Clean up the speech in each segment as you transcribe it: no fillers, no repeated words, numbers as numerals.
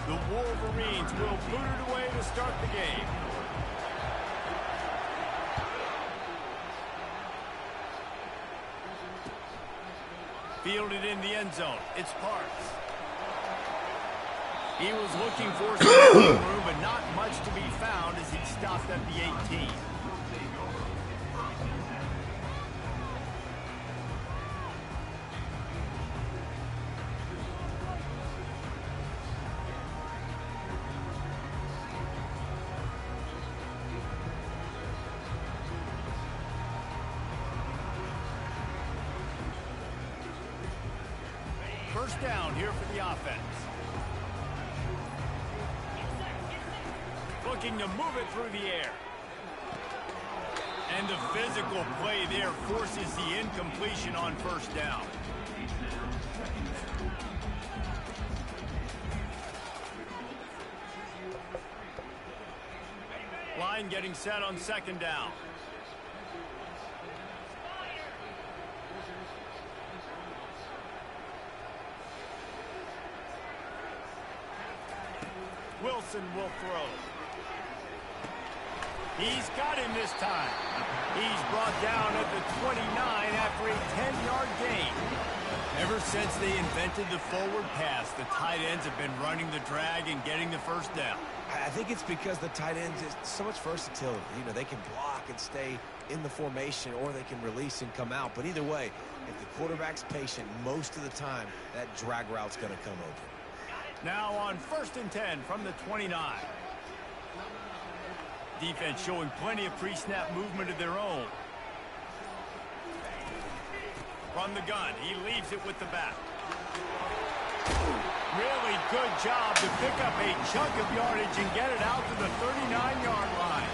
The Wolverines will boot it away to start the game. Fielded in the end zone. It's Parks. He was looking for some room, but not much to be found as he stopped at the 18. First down here for the offense. Looking to move it through the air. And the physical play there forces the incompletion on first down. Line getting set on second down. Wilson will throw. He's got him this time. He's brought down at the 29 after a 10-yard gain. Ever since they invented the forward pass, the tight ends have been running the drag and getting the first down. I think it's because the tight ends is so much versatility. You know, they can block and stay in the formation, or they can release and come out. But either way, if the quarterback's patient most of the time, that drag route's going to come open. Now on 1st and 10 from the 29. Defense showing plenty of pre-snap movement of their own. From the gun, he leaves it with the back. Really good job to pick up a chunk of yardage and get it out to the 39-yard line.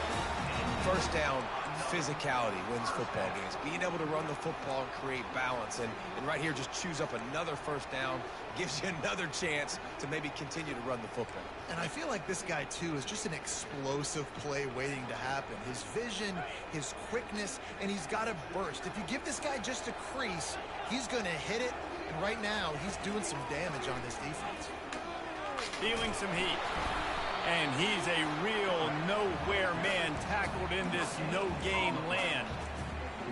First down, physicality wins football games. Being able to run the football and create balance. And right here, just choose up another first down. Gives you another chance to maybe continue to run the football. And I feel like this guy, too, is just an explosive play waiting to happen. His vision, his quickness, and he's got a burst. If you give this guy just a crease, he's going to hit it. And right now, he's doing some damage on this defense. Feeling some heat. And he's a real nowhere man tackled in this no-gain land.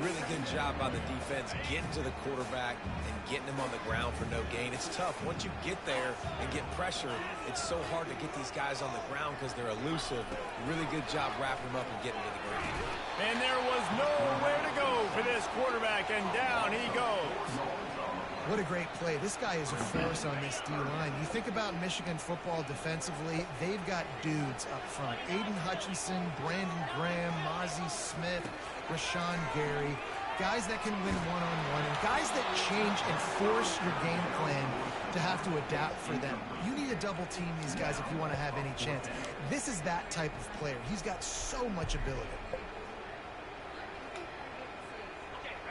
Really good job by the defense getting to the quarterback and getting him on the ground for no gain. It's tough. Once you get there and get pressure, it's so hard to get these guys on the ground because they're elusive. Really good job wrapping them up and getting to the ground. And there was nowhere to go for this quarterback, and down he goes. What a great play. This guy is a force on this D-line. You think about Michigan football defensively, they've got dudes up front. Aiden Hutchinson, Brandon Graham, Mozzie Smith, Rashawn Gary, guys that can win one-on-one, and guys that change and force your game plan to have to adapt for them. You need to double team these guys if you want to have any chance. This is that type of player. He's got so much ability.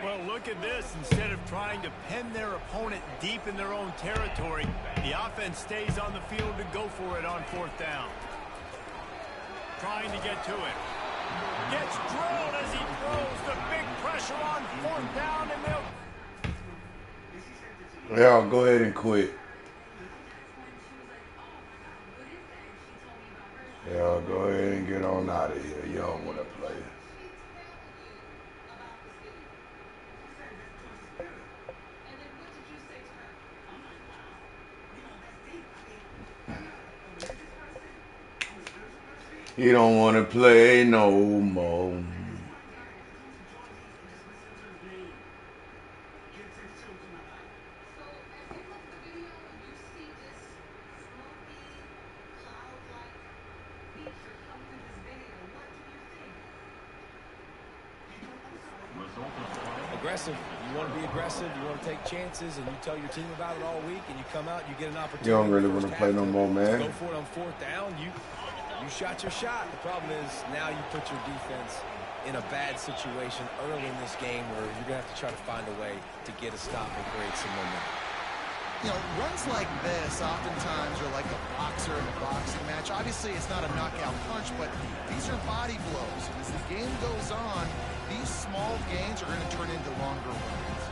Well, look at this. Instead of trying to pin their opponent deep in their own territory, the offense stays on the field to go for it on 4th down. Trying to get to it. Gets drilled as he throws. The big pressure on 4th down, and they'll... Yeah, go ahead and quit. Yeah, go ahead and get on out of here. You don't want to play. You don't want to play no more. Aggressive. You want to be aggressive. You want to take chances, and you tell your team about it all week, and you come out and you get an opportunity. You don't really want to play no more, man. Go for it on 4th down. You shot your shot. The problem is now you put your defense in a bad situation early in this game where you're going to have to try to find a way to get a stop and create some momentum. You know, runs like this oftentimes are like a boxer in a boxing match. Obviously, it's not a knockout punch, but these are body blows. And as the game goes on, these small gains are going to turn into longer runs.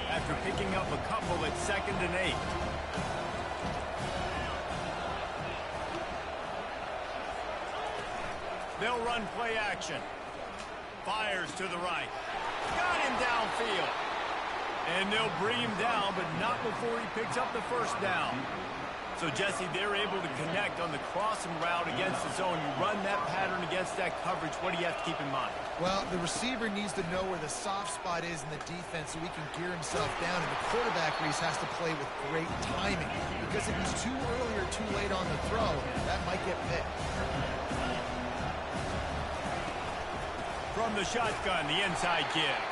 After picking up a couple at 2nd and 8. They'll run play action. Fires to the right. Got him downfield. And they'll bring him down, but not before he picks up the first down. So, Jesse, they're able to connect on the crossing route against the zone. You run that pattern against that coverage. What do you have to keep in mind? Well, the receiver needs to know where the soft spot is in the defense so he can gear himself down. And the quarterback, Reese, has to play with great timing. Because if he's too early or too late on the throw, that might get picked. From the shotgun, the inside give.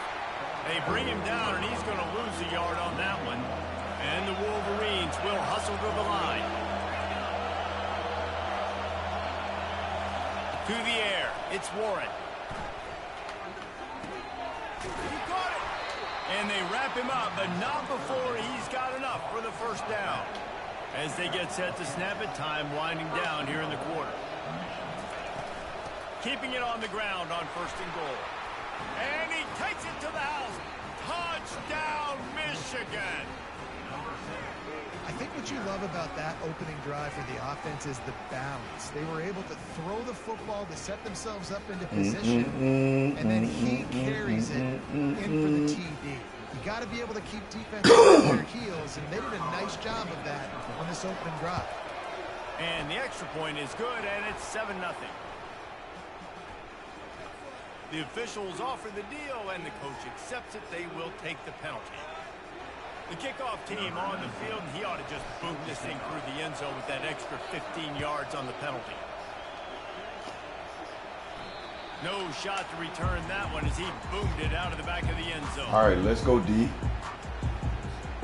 They bring him down, and he's going to lose a yard on that one. And the Wolverines will hustle to the line. To the air, it's Warren. He caught it. And they wrap him up, but not before he's got enough for the first down. As they get set to snap it, time winding down here in the quarter. Keeping it on the ground on 1st and goal. And he takes it to the house. Touchdown, Michigan. I think what you love about that opening drive for the offense is the balance. They were able to throw the football to set themselves up into position, and then he carries it in for the TD. You got to be able to keep defense on their heels, and they did a nice job of that on this opening drive. And the extra point is good, and it's 7-0. The officials offer the deal, and the coach accepts it. They will take the penalty. The kickoff team on the field, and he ought to just boom this thing through the end zone with that extra 15 yards on the penalty. No shot to return that one as he boomed it out of the back of the end zone. All right, let's go, D.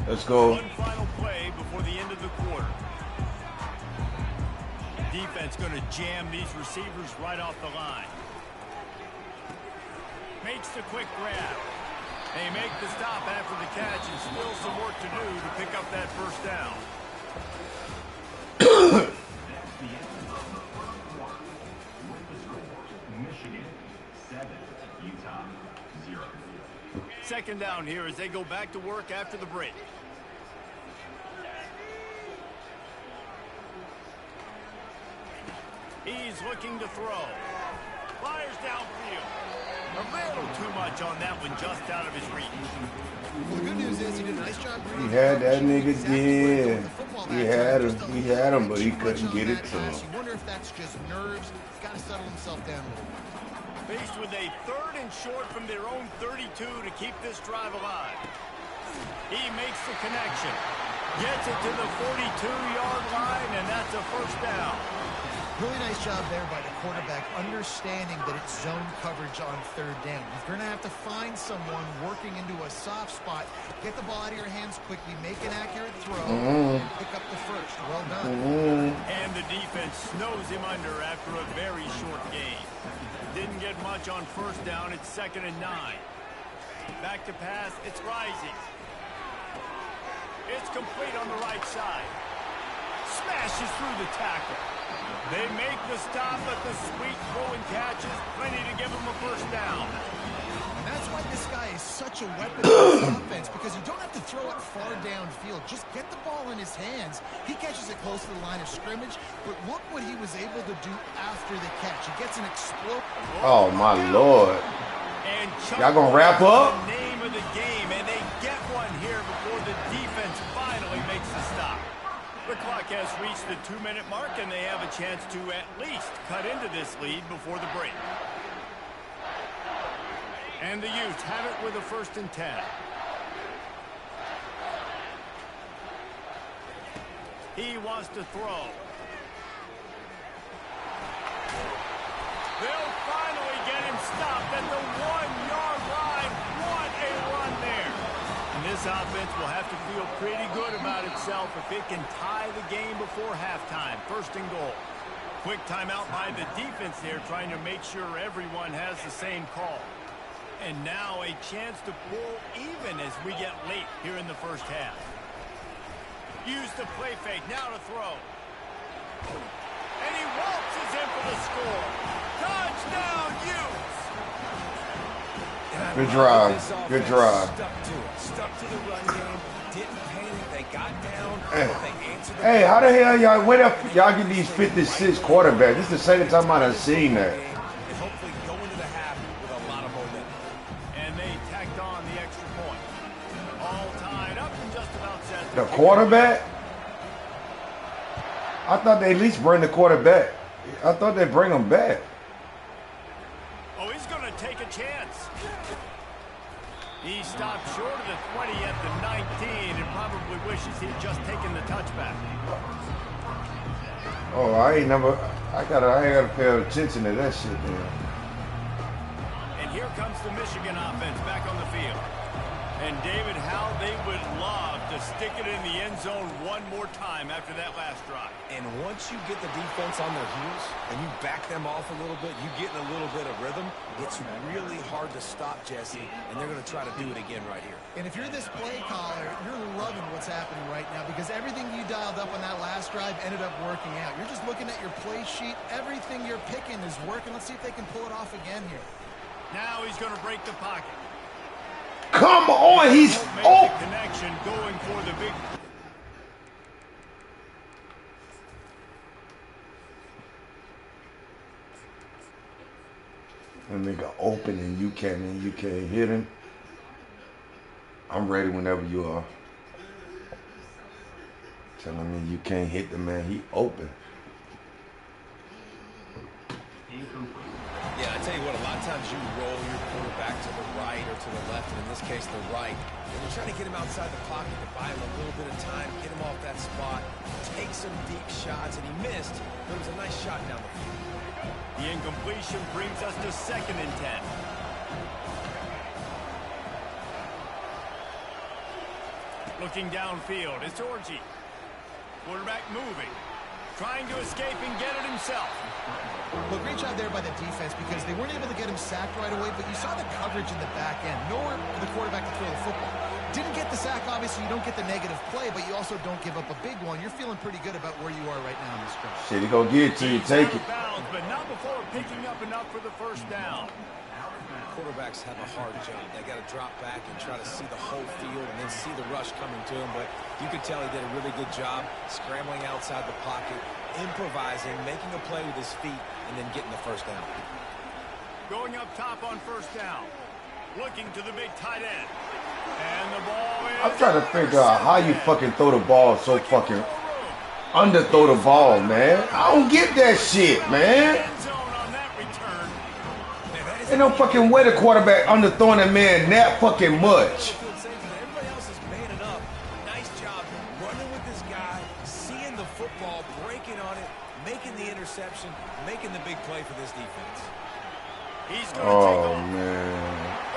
Let's go. One final play before the end of the quarter. Defense going to jam these receivers right off the line. Makes the quick grab. They make the stop after the catch and still some work to do to pick up that first down. Michigan 7, Utah 0. Second down here as they go back to work after the break. He's looking to throw. Fires downfield. A little too much on that one, just out of his reach. Well, the good news is he did a nice job. He had that nigga again. He had him, but he couldn't get it to him. You wonder if that's just nerves. He's got to settle himself down a little bit. Faced with a 3rd and short from their own 32 to keep this drive alive. He makes the connection. Gets it to the 42-yard line, and that's a first down. Really nice job there by the quarterback, understanding that it's zone coverage on 3rd down. You're going to have to find someone working into a soft spot, get the ball out of your hands quickly, make an accurate throw, and pick up the first. Well done. And the defense snows him under after a very short game. Didn't get much on 1st down. It's 2nd and 9. Back to pass. It's rising. It's complete on the right side. Smashes through the tackle. They make the stop, but the sweet throw and catch is plenty to give them a first down. And that's why this guy is such a weapon in this offense, because you don't have to throw it far downfield. Just get the ball in his hands. He catches it close to the line of scrimmage, but look what he was able to do after the catch. He gets an explosive. Oh, my Lord. And y'all gonna wrap up? The name of the game, and they get one here before the defense finally makes the stop. The clock has reached the 2-minute mark, and they have a chance to at least cut into this lead before the break. And the Utes have it with a 1st and 10. He wants to throw. They'll finally get him stopped at the 1-yard line. What a run there. And this offense will have to feel pretty good about itself if it can tie the game before halftime. 1st and goal. Quick timeout by the defense there, trying to make sure everyone has the same call. And now a chance to pull even as we get late here in the first half. Use the play fake, now to throw. And he waltzes in for the score. Touchdown, Utes! Good drive. Good drive. Stuck to the run game. Didn't panic. They got down, Hey. they answered the Hey, how the hell y'all went up? Y'all get these 56 quarterbacks. This is the second time I done seen that. and hopefully go into the half with a lot of momentum. And they tacked on the extra point. All tied up and just about set. The quarterback? I thought they at least bring the quarterback. I thought they'd bring him back. Oh, he's going to take a chance. He stopped short of the 20 at the 19 and probably wishes he had just taken the touchback. Oh, I ain't gotta pay attention to that shit, man. And here comes the Michigan offense back on the field. And David, how they would love to stick it in the end zone one more time after that last drive. And once you get the defense on their heels and you back them off a little bit, you get in a little bit of rhythm, it's really hard to stop, Jesse, and they're going to try to do it again right here. And if you're this play caller, you're loving what's happening right now because everything you dialed up on that last drive ended up working out. You're just looking at your play sheet. Everything you're picking is working. Let's see if they can pull it off again here. Now he's going to break the pocket. Come on, he's the connection going for the big. That nigga open and you can't hit him. I'm ready whenever you are. Telling me you can't hit the man, he open. Yeah, I tell you what, a lot of times you roll your quarterback to the right or to the left, and in this case, the right. And you're trying to get him outside the pocket to buy him a little bit of time, get him off that spot, take some deep shots, and he missed, but it was a nice shot down the field. The incompletion brings us to 2nd and 10. Looking downfield, it's Orji. Quarterback moving. Trying to escape and get it himself. Well, great job there by the defense because they weren't able to get him sacked right away, but you saw the coverage in the back end. Nowhere for the quarterback to throw the football. Didn't get the sack, obviously. You don't get the negative play, but you also don't give up a big one. You're feeling pretty good about where you are right now in this stretch. Shit, he gonna get it till you take it. Bounds, but not before picking up enough for the first down. Quarterbacks have a hard job. They got to drop back and try to see the whole field and then see the rush coming to him. But you could tell he did a really good job scrambling outside the pocket, improvising, making a play with his feet, and then getting the first down. Going up top on first down. Looking to the big tight end. And the ball is... I'm trying to figure out how you fucking throw the ball so fucking underthrow the ball, man. I don't get that shit, man. Ain't no fucking way the quarterback underthrowing a man that fucking much. Everybody else is manning up. Nice job running with this guy, seeing the football, breaking on it, making the interception, making the big play for this defense. He's going to take off. Man.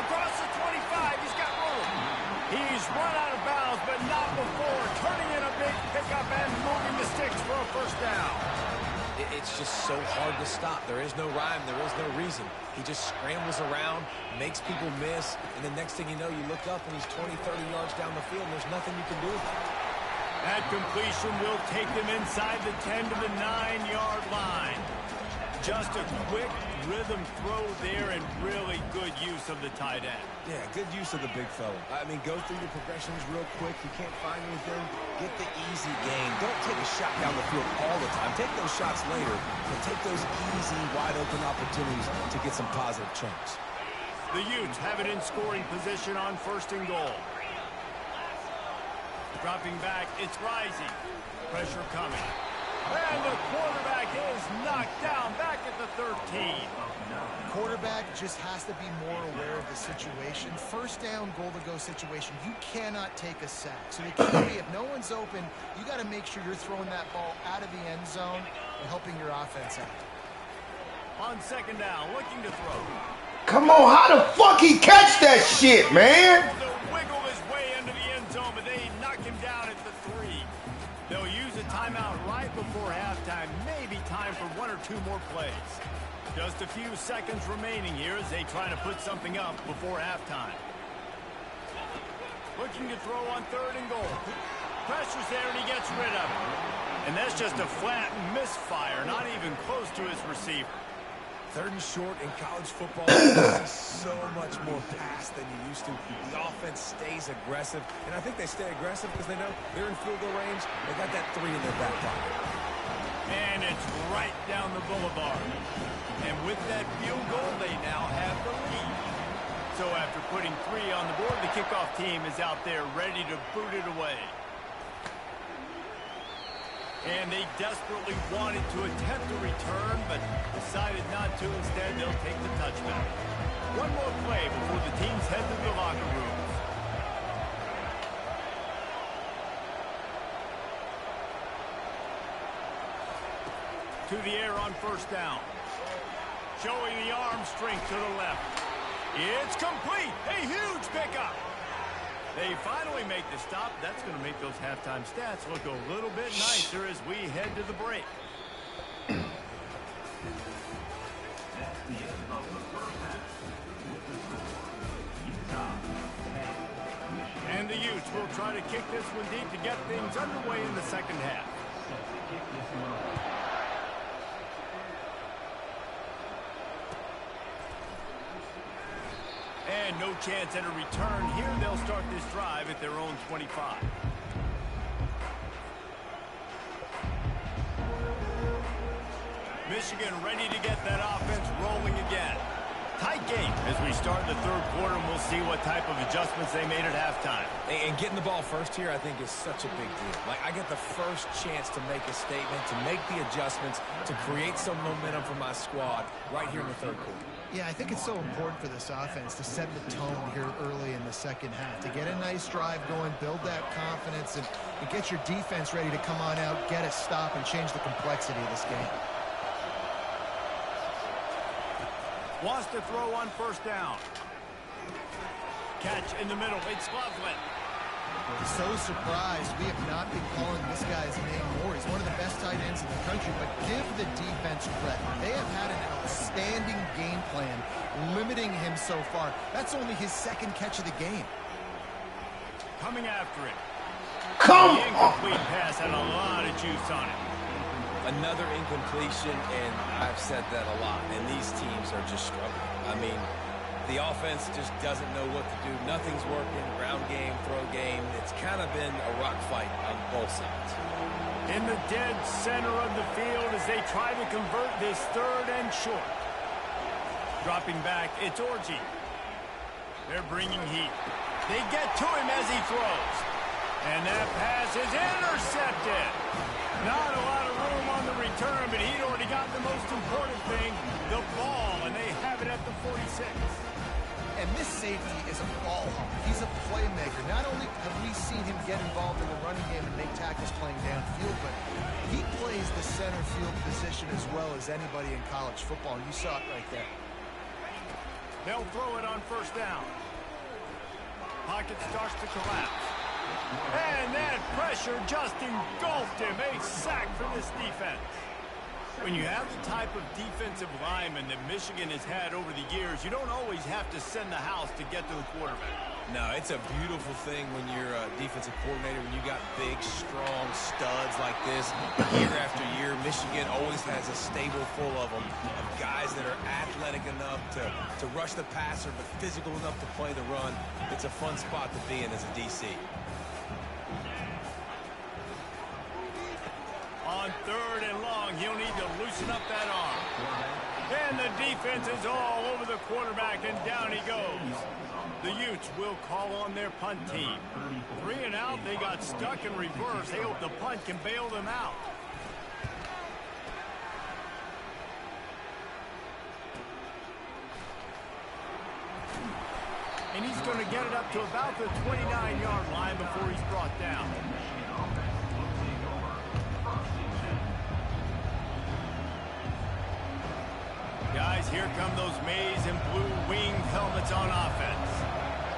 Across the 25, he's got room. He's run out of bounds, but not before turning in a big pickup and moving the sticks for a first down. It's just so hard to stop. There is no rhyme. There is no reason. He just scrambles around, makes people miss, and the next thing you know, you look up and he's 20, 30 yards down the field, and there's nothing you can do about it. That completion will take them inside the 10 to the 9-yard line. Just a quick rhythm throw there and really good use of the tight end. Yeah, good use of the big fella. I mean, go through the progressions real quick. You can't find anything. Get the easy gain. Don't take a shot down the field all the time. Take those shots later, but take those easy, wide-open opportunities to get some positive chunks. The Utes have it in scoring position on 1st and goal. Dropping back, it's rising. Pressure coming. And the quarterback is knocked down back at the 13. Quarterback just has to be more aware of the situation. First down, goal-to-go situation. You cannot take a sack. So the key will be if no one's open, you got to make sure you're throwing that ball out of the end zone and helping your offense out. On 2nd down, looking to throw. Come on, how the fuck he catch that shit, man? To wiggle his way into the end zone, but they knock him down at the 3. They'll use a timeout right before halftime. Maybe time for 1 or 2 more plays. Just a few seconds remaining here as they try to put something up before halftime. Looking to throw on 3rd and goal. Pressure's there and he gets rid of it. And that's just a flat misfire, not even close to his receiver. 3rd and short in college football, you see so much more pass than you used to. The offense stays aggressive, and I think they stay aggressive because they know they're in field goal range. They got that 3 in their back pocket. And it's right down the boulevard. And with that field goal, they now have the lead. So after putting 3 on the board, the kickoff team is out there ready to boot it away. And they desperately wanted to attempt a return, but decided not to. Instead, they'll take the touchback. One more play before the teams head to the locker rooms. To the air on 1st down. Showing the arm strength to the left. It's complete. A huge pickup. They finally make the stop. That's going to make those halftime stats look a little bit nicer as we head to the break. And the Utes will try to kick this one deep to get things underway in the 2nd half. And no chance at a return here. They'll start this drive at their own 25. Michigan ready to get that offense rolling again. Tight game as we start the 3rd quarter, and we'll see what type of adjustments they made at halftime. And getting the ball first here, I think, is such a big deal. Like, I get the first chance to make a statement, to make the adjustments, to create some momentum for my squad right here in the 3rd quarter. Yeah, I think it's so important for this offense to set the tone here early in the 2nd half, to get a nice drive going, build that confidence, and get your defense ready to come on out, get a stop, and change the complexity of this game. Wants to throw on 1st down. Catch in the middle. It's Loveland. So surprised we have not been calling this guy's name more. He's one of the best tight ends in the country, but give the defense credit. They have had an outstanding game plan limiting him so far. That's only his 2nd catch of the game. Coming after it. Come the incomplete pass had a lot of juice on it. Another incompletion, and I've said that a lot, and these teams are just struggling. I mean, the offense just doesn't know what to do. Nothing's working. Ground game, throw game. It's kind of been a rock fight on both sides. In the dead center of the field as they try to convert this 3rd and short. Dropping back, it's Orji. They're bringing heat. They get to him as he throws. And that pass is intercepted. Not a lot of room on the return, but he'd already got the most important thing, the ball, and they have it at the 46. And this safety is a ball hawk. He's a playmaker. Not only have we seen him get involved in the running game and make tackles playing downfield, but he plays the center field position as well as anybody in college football, and you saw it right there. They'll throw it on 1st down. Pocket starts to collapse. And that pressure just engulfed him. A sack for this defense. When you have the type of defensive lineman that Michigan has had over the years, you don't always have to send the house to get to the quarterback. No, it's a beautiful thing when you're a defensive coordinator, when you got big, strong studs like this. Year after year, Michigan always has a stable full of them, of guys that are athletic enough to rush the passer, but physical enough to play the run. It's a fun spot to be in as a DC. On 3rd and long, he'll need to loosen up that arm. And the defense is all over the quarterback, and down he goes. The Utes will call on their punt team. 3 and out, they got stuck in reverse. They hope the punt can bail them out. And he's going to get it up to about the 29-yard line before he's brought down. Guys, here come those maize and blue wing helmets on offense.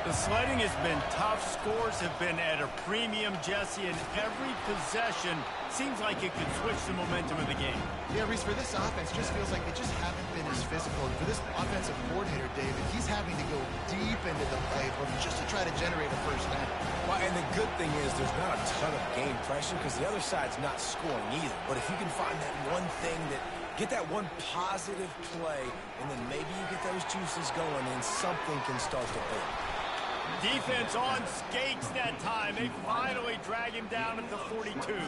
The sledding has been tough. Scores have been at a premium, Jesse, and every possession seems like it could switch the momentum of the game. Yeah, Reese, for this offense, just feels like they just haven't been as physical. And for this offensive coordinator, David, he's having to go deep into the playbook just to try to generate a 1st down. Well, and the good thing is there's not a ton of game pressure because the other side's not scoring either. But if you can find that one thing that Get that one positive play, and then maybe you get those juices going, and something can start to build. Defense on skates that time. They finally drag him down at the 42.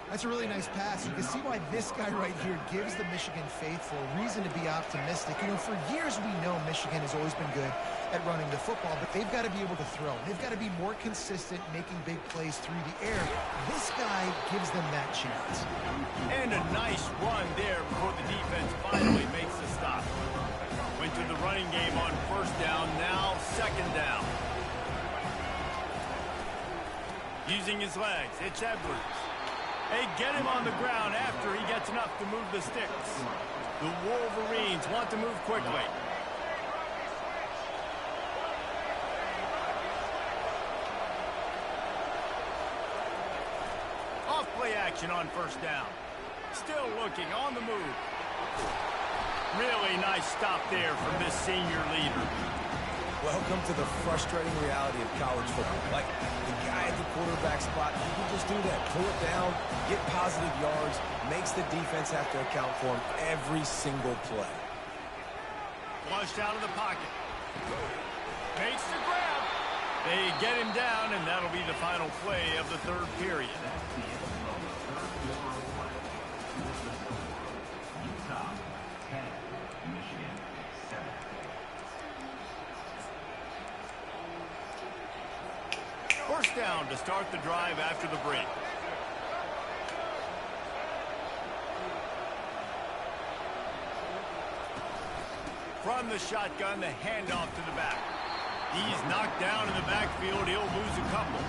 That's a really nice pass. You can see why this guy right here gives the Michigan faithful reason to be optimistic. You know, for years we know Michigan has always been good at running the football, but they've got to be able to throw. They've got to be more consistent making big plays through the air. This guy gives them that chance. And a nice run there before the defense finally makes the stop. Went to the running game on first down, now second down. Using his legs, it's Edwards. They get him on the ground after he gets enough to move the sticks. The Wolverines want to move quickly. Off-play action on first down. Still looking on the move. Really nice stop there from this senior leader. Welcome to the frustrating reality of college football. Like, the guy at the quarterback spot, he can just do that. Pull it down, get positive yards, makes the defense have to account for him every single play. Flushed out of the pocket. Makes the grab. They get him down, and that'll be the final play of the third period. Utah 10, Michigan 7. First down to start the drive after the break. From the shotgun, the handoff to the back. He's knocked down in the backfield. He'll lose a couple.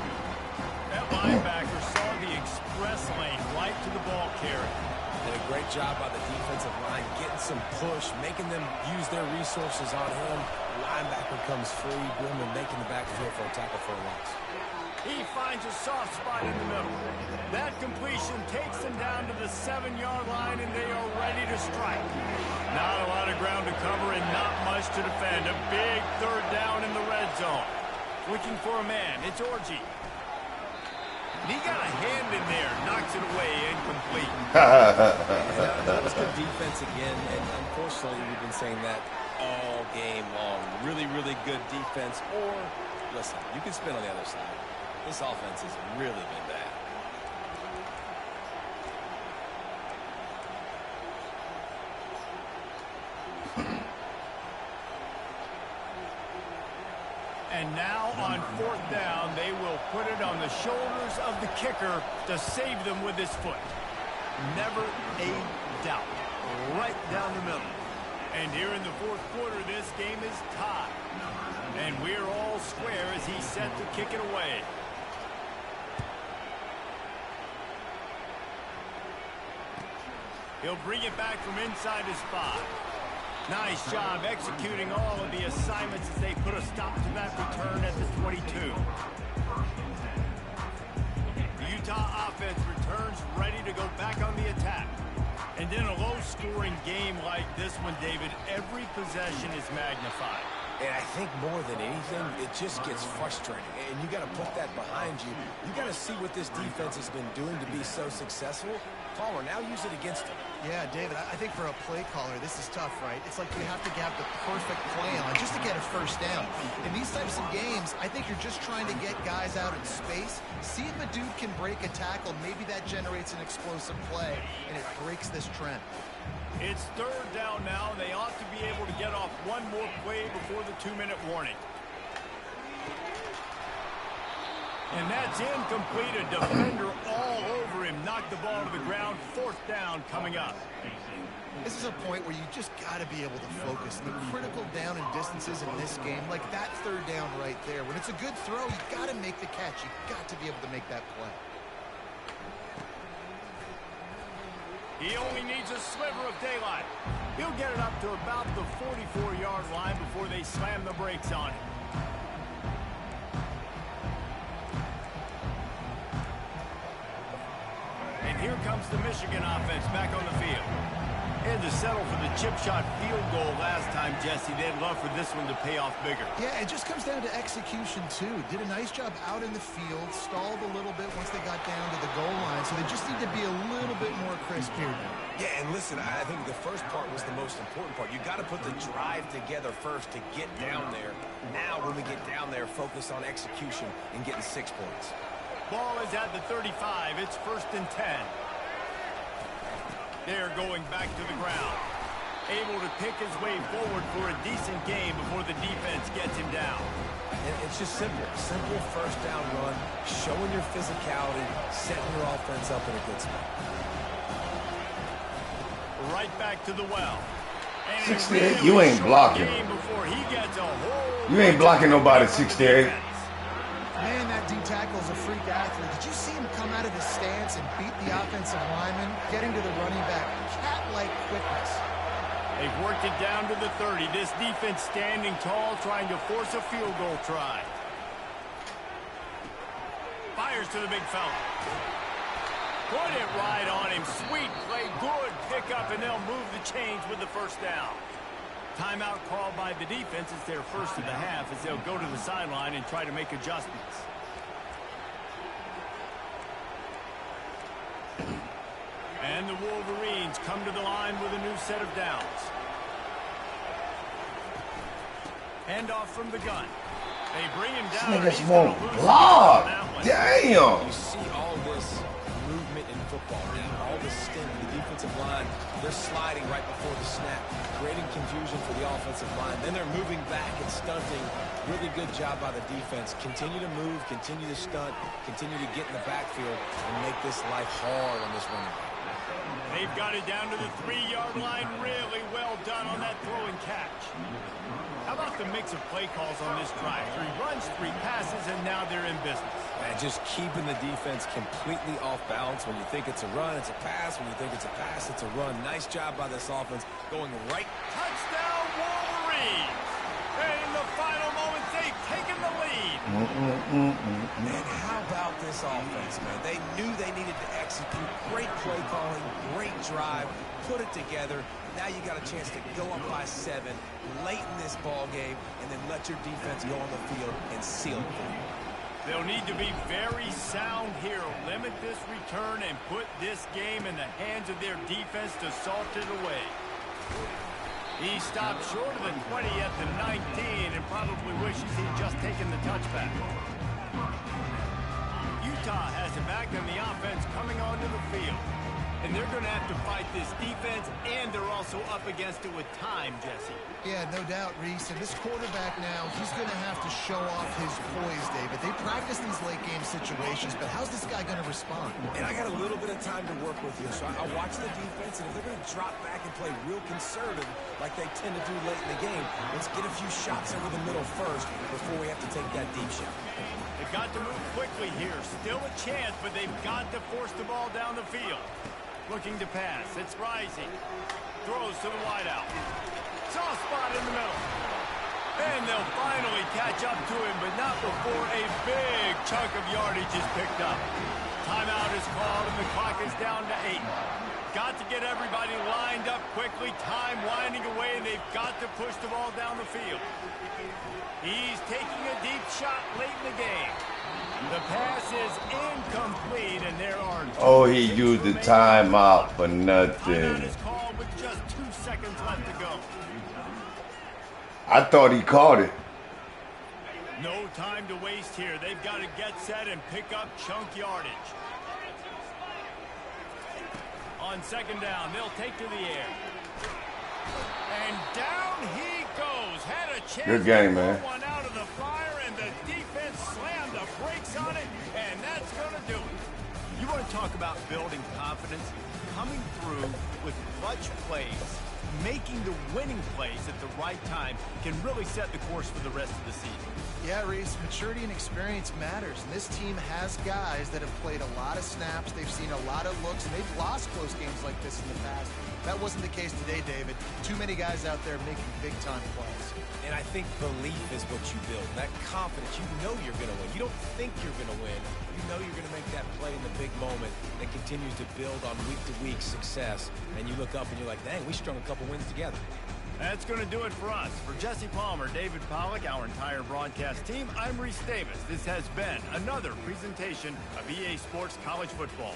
That linebacker saw the express lane right to the ball carrier. Did a great job by the defensive line, getting some push, making them use their resources on him. Linebacker comes free, Brim, and making the backfield for a tackle for a loss. He finds a soft spot in the middle. That completion takes them down to the 7-yard line, and they are ready to strike. Not a lot of ground to cover and not much to defend. A big third down in the red zone. Looking for a man. It's Orji. He got a hand in there. Knocks it away. Incomplete. That was good defense again, and unfortunately we've been saying that all game long. Really, really good defense. Or, listen, you can spin on the other side. This offense has really been bad. And now on fourth down, they will put it on the shoulders of the kicker to save them with his foot. Never a doubt. Right down the middle. And here in the fourth quarter, this game is tied. And we're all square as he's set to kick it away. He'll bring it back from inside his 5. Nice job executing all of the assignments as they put a stop to that return at the 22. The Utah offense returns ready to go back on the attack. And in a low-scoring game like this one, David, every possession is magnified. And I think more than anything, it just gets frustrating. And you got to put that behind you. You got to see what this defense has been doing to be so successful. Caller, now use it against them. Yeah, David, I think for a play caller, this is tough, right? It's like you have to have the perfect play on just to get a first down. In these types of games, I think you're just trying to get guys out in space, see if a dude can break a tackle. Maybe that generates an explosive play, and it breaks this trend. It's third down now. They ought to be able to get off one more play before the 2-minute warning. And that's incomplete. A defender all over him. Knocked the ball to the ground. Fourth down coming up. This is a point where you just got to be able to focus. The critical down and distances in this game, like that third down right there. When it's a good throw, you got to make the catch. You got to be able to make that play. He only needs a sliver of daylight. He'll get it up to about the 44-yard line before they slam the brakes on him. And here comes the Michigan offense back on the field. Had to settle for the chip shot field goal last time, Jesse. They'd love for this one to pay off bigger. Yeah, it just comes down to execution, too. Did a nice job out in the field, stalled a little bit once they got down to the goal line. so they just need to be a little bit more crisp here. Yeah, and listen, I think the first part was the most important part. You got to put the drive together first to get down there. Now, when we get down there, focus on execution and getting 6 points. Ball is at the 35. It's 1st and 10. They're going back to the ground. Able to pick his way forward for a decent game before the defense gets him down. And it's just simple. Simple first down run, showing your physicality, setting your offense up in a good spot. Right back to the well. And 68, you ain't blocking. You ain't blocking nobody, 68. Man, that D tackle is a freak athlete. Did you see him come out of his stance and beat the offensive lineman, getting to the running back? Cat-like quickness. They've worked it down to the 30. This defense standing tall, trying to force a field goal try. Fires to the big fella. Put it right on him. Sweet play. Good pickup, and they'll move the chains with the first down. Timeout called by the defense. It's their first of the half as they'll go to the sideline and try to make adjustments. And the Wolverines come to the line with a new set of downs. Handoff from the gun. They bring him down. Niggas won't block. Damn. You see all this movement in football now. All the stint, the defensive line, they're sliding right before the snap, creating confusion for the offensive line. Then they're moving back and stunting. Really good job by the defense. Continue to move, continue to stunt, continue to get in the backfield and make this life hard on this running back. They've got it down to the 3-yard line. Really well done on that throw and catch. How about the mix of play calls on this drive? 3 runs, 3 passes, and now they're in business. And just keeping the defense completely off balance. When you think it's a run, it's a pass. When you think it's a pass, it's a run. Nice job by this offense going right. Touchdown, Wolverines! And in the final moments, they've taken the lead. Man, how about this offense, man? They knew they needed to execute. Great play calling, great drive, put it together. Now you got a chance to go up by 7 late in this ball game and then let your defense go on the field and seal it for you. They'll need to be very sound here. Limit this return and put this game in the hands of their defense to salt it away. He stopped short of the 20 at the 19 and probably wishes he'd just taken the touchback. Utah has it back and the offense coming onto the field. And they're going to have to fight this defense, and they're also up against it with time, Jesse. Yeah, no doubt, Reese. And this quarterback now, he's going to have to show off his poise, David. They practice these late-game situations, but how's this guy going to respond? And I got a little bit of time to work with you, so I watch the defense, and if they're going to drop back and play real conservative like they tend to do late in the game, let's get a few shots over the middle first before we have to take that deep shot. They've got to move quickly here. Still a chance, but they've got to force the ball down the field. Looking to pass. It's rising. Throws to the wideout. Soft spot in the middle. And they'll finally catch up to him, but not before a big chunk of yardage is picked up. Timeout is called, and the clock is down to 8. Got to get everybody lined up quickly. Time winding away, and they've got to push the ball down the field. He's taking a deep shot late in the game. The pass is incomplete, and there are Oh, he used the timeout for nothing. Timeout is called with just 2 seconds left to go. I thought he caught it. No time to waste here. They've got to get set and pick up chunk yardage. On second down, they'll take to the air. And down he goes. Had a chance Good game, to man. pull one out of the fire, and the defense slammed the brakes on it, and that's going to do it. You want to talk about building confidence? Coming through with clutch plays, making the winning plays at the right time can really set the course for the rest of the season. Yeah, Reese, maturity and experience matters. And this team has guys that have played a lot of snaps. They've seen a lot of looks, and they've lost close games like this in the past. That wasn't the case today, David. Too many guys out there making big-time plays. And I think belief is what you build. That confidence, you know you're going to win. You don't think you're going to win. You know you're going to make that play in the big moment that continues to build on week-to-week success. And you look up and you're like, dang, we strung a couple wins together. That's going to do it for us. For Jesse Palmer, David Pollack, our entire broadcast team, I'm Reese Davis. This has been another presentation of EA Sports College Football.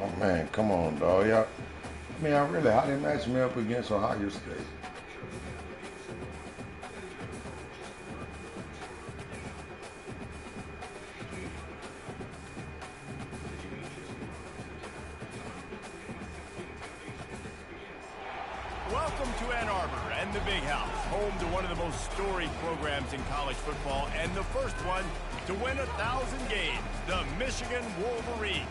Oh, man, come on, dog. Y'all, I mean, how they match me up against Ohio State? Welcome to Ann Arbor and the Big House, home to one of the most storied programs in college football and the first one to win 1,000 games, the Michigan Wolverines.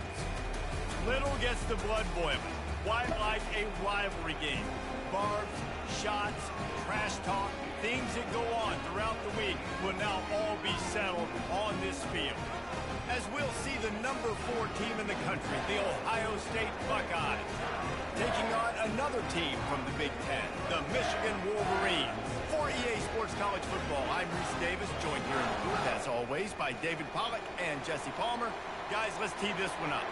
Little gets the blood boiling. Why like a rivalry game? Barbs, shots, trash talk, things that go on throughout the week will now all be settled on this field. As we'll see the number 4 team in the country, the Ohio State Buckeyes, taking on another team from the Big Ten, the Michigan Wolverines. For EA Sports College Football, I'm Reese Davis, joined here in the booth, as always, by David Pollack and Jesse Palmer. Guys, let's tee this one up.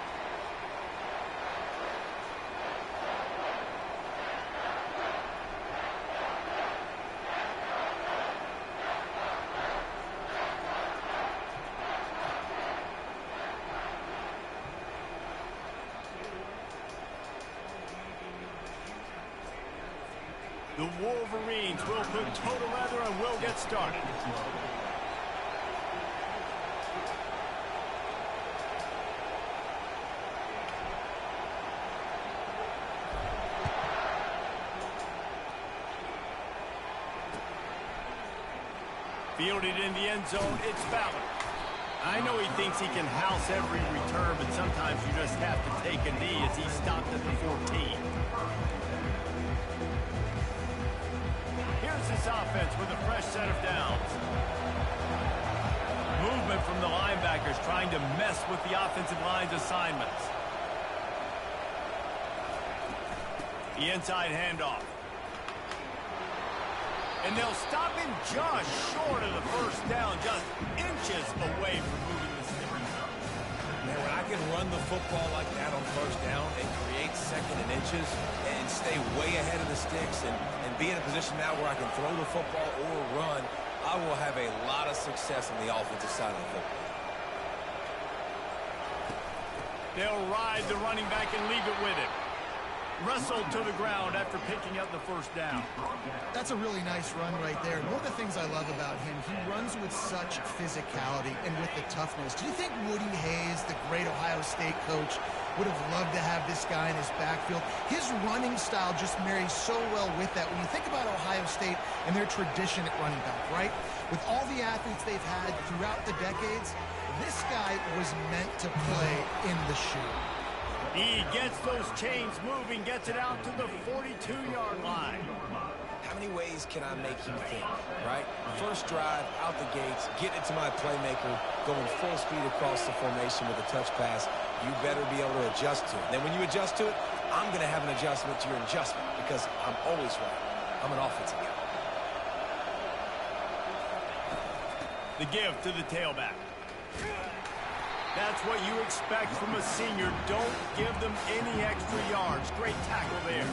The Wolverines will put total leather and will get started. Fielded in the end zone, it's Fowler. I know he thinks he can house every return, but sometimes you just have to take a knee as he stopped at the 14. Here's this offense with a fresh set of downs. Movement from the linebackers trying to mess with the offensive line's assignments. The inside handoff. And they'll stop him just short of the first down, just inches away from moving the sticks. Man, when I can run the football like that on first down and create second and inches and stay way ahead of the sticks and be in a position now where I can throw the football or run, I will have a lot of success on the offensive side of the football. They'll ride the running back and leave it with him. Wrestled to the ground after picking up the first down. That's a really nice run right there. One of the things I love about him, he runs with such physicality and with the toughness. Do you think Woody Hayes, the great Ohio State coach, would have loved to have this guy in his backfield? His running style just marries so well with that. When you think about Ohio State and their tradition at running back, right? With all the athletes they've had throughout the decades, this guy was meant to play in the shoe. He gets those chains moving, gets it out to the 42-yard line. How many ways can I make you think, right? First drive, out the gates, getting it to my playmaker, going full speed across the formation with a touch pass. You better be able to adjust to it. Then when you adjust to it, I'm going to have an adjustment to your adjustment because I'm always right. I'm an offensive guy. The give to the tailback. That's what you expect from a senior. Don't give them any extra yards. Great tackle there.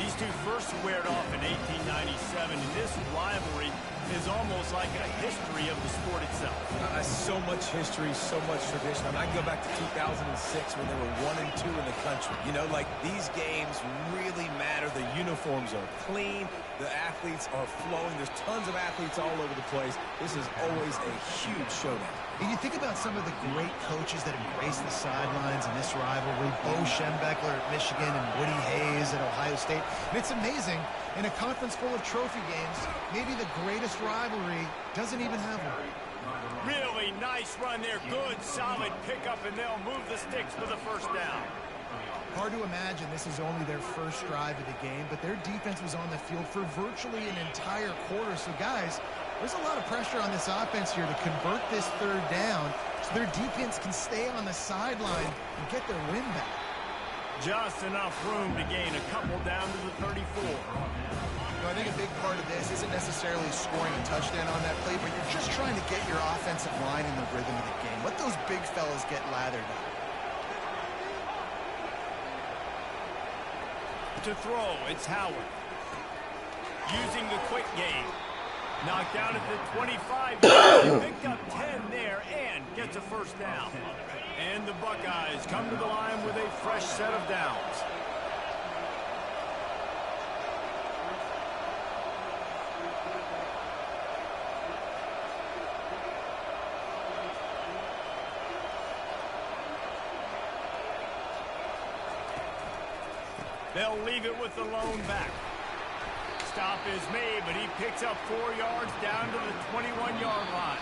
These two first squared off in 1897, and this rivalry is almost like a history of the sport itself. So much history, so much tradition. I mean, I can go back to 2006 when they were 1 and 2 in the country. You know, like these games really matter. The uniforms are clean. The athletes are flowing. There's tons of athletes all over the place. This is always a huge showdown. And you think about some of the great coaches that embrace the sidelines in this rivalry, Bo Schembechler at Michigan and Woody Hayes at Ohio State. And it's amazing, in a conference full of trophy games, maybe the greatest rivalry doesn't even have one. Really nice run there. Good, solid pickup, and they'll move the sticks for the first down. Hard to imagine this is only their first drive of the game, but their defense was on the field for virtually an entire quarter. So, guys, there's a lot of pressure on this offense here to convert this third down so their defense can stay on the sideline and get their win back. Just enough room to gain a couple down to the 34. I think a big part of this isn't necessarily scoring a touchdown on that play, but you're just trying to get your offensive line in the rhythm of the game. Let those big fellas get lathered up. To throw, it's Howard. Using the quick game. Knocked down at the 25. Picked up 10 there and gets a first down. And the Buckeyes come to the line with a fresh set of downs. They'll leave it with the lone back. Stop is made, but he picks up 4 yards down to the 21-yard line.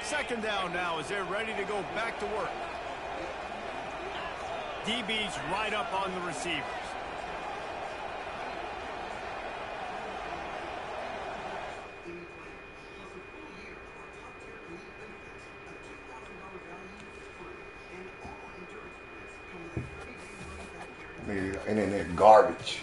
Second down now as they're ready to go back to work. DB's right up on the receivers. Internet garbage.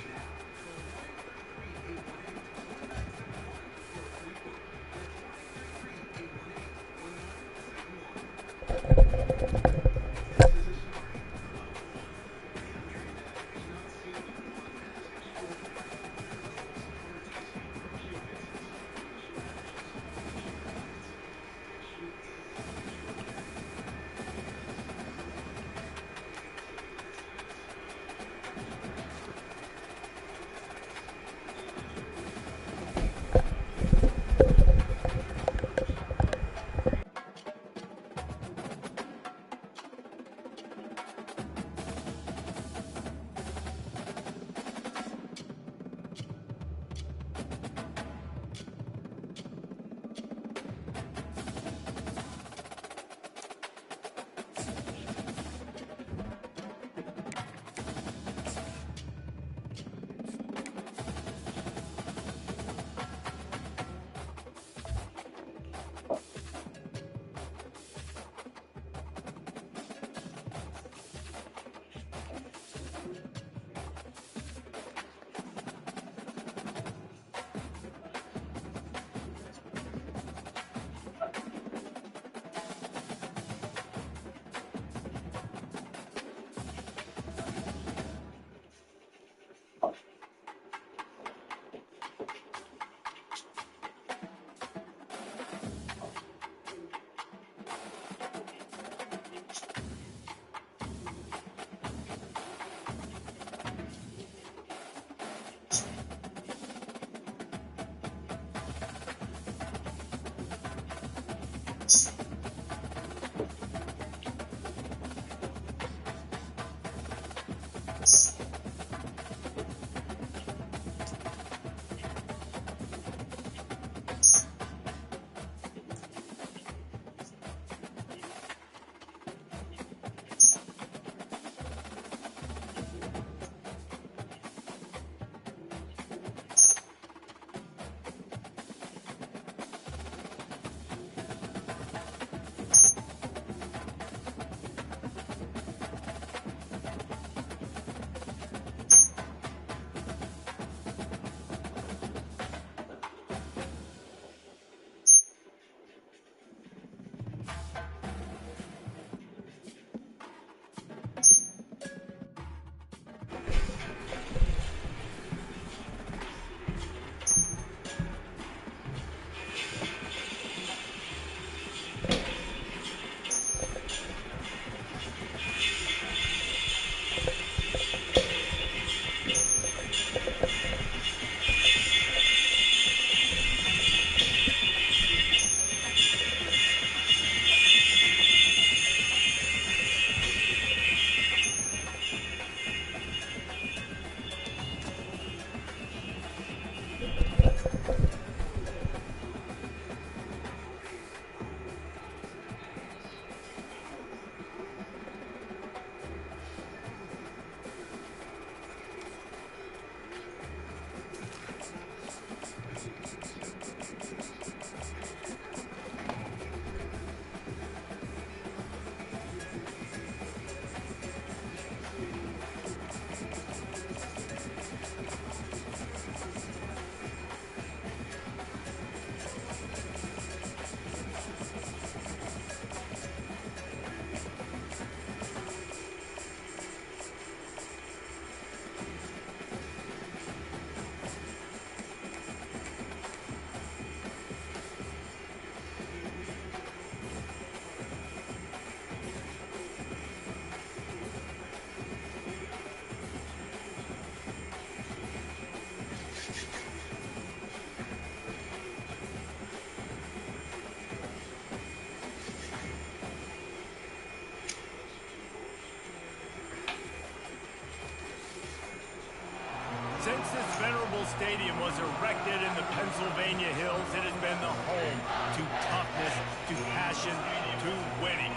Since this venerable stadium was erected in the Pennsylvania Hills, it has been the home to toughness, to passion, to winning.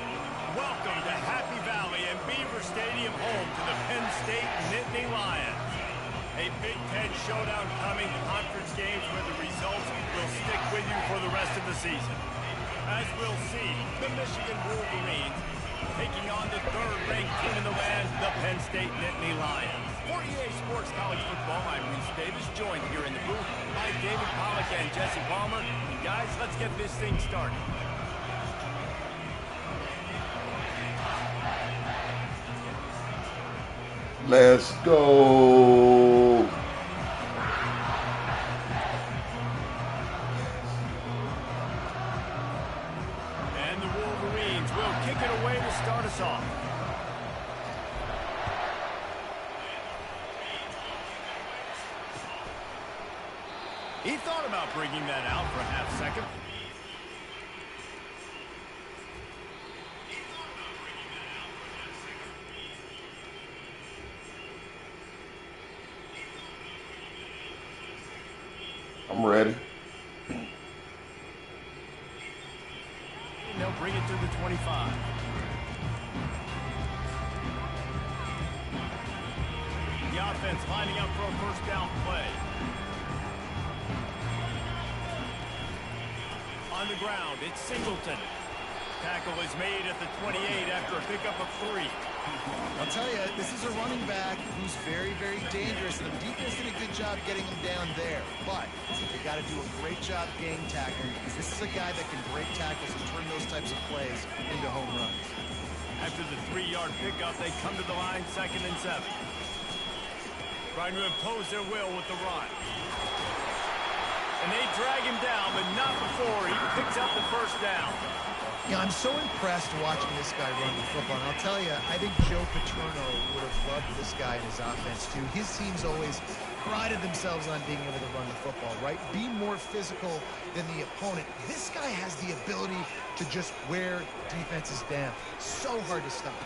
Welcome to Happy Valley and Beaver Stadium, home to the Penn State Nittany Lions. A Big Ten showdown coming, conference games where the results will stick with you for the rest of the season. As we'll see, the Michigan Wolverines taking on the third-ranked team in the land, the Penn State Nittany Lions. For EA Sports College Football, I'm Reese Davis, joined here in the booth by David Pollack and Jesse Palmer. And guys, let's get this thing started. Let's go. And the Wolverines will kick it away to start us off. He thought about bringing that out for a half second. I'm ready. They'll bring it to the 25. The offense lining up for a first down play. On the ground, it's Singleton. Tackle is made at the 28 after a pickup of 3. I'll tell you, this is a running back who's very, very dangerous. The defense did a good job getting him down there, but they got to do a great job gang tackling because this is a guy that can break tackles and turn those types of plays into home runs. After the 3-yard pickup, they come to the line, 2nd and 7. Trying to impose their will with the run. And they drag him down, but not before he picks up the first down. Yeah, I'm so impressed watching this guy run the football. And I'll tell you, I think Joe Paterno would have loved this guy in his offense, too. His teams always prided themselves on being able to run the football, right? Be more physical than the opponent. This guy has the ability to just wear defenses down. So hard to stop.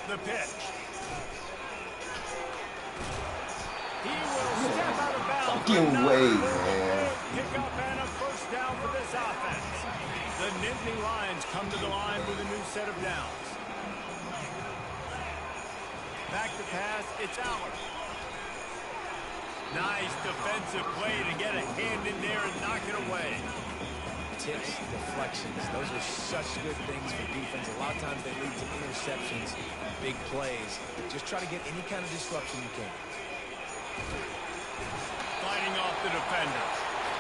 The pitch. He will step out of bounds. Fucking way, man. Pick up and a first down for this offense. The Nittany Lions come to the line with a new set of downs. Back to pass, it's Allard. Nice defensive play to get a hand in there and knock it away. Tips, deflections, those are such good things for defense. A lot of times they lead to interceptions, big plays. Just try to get any kind of disruption you can. Fighting off the defender.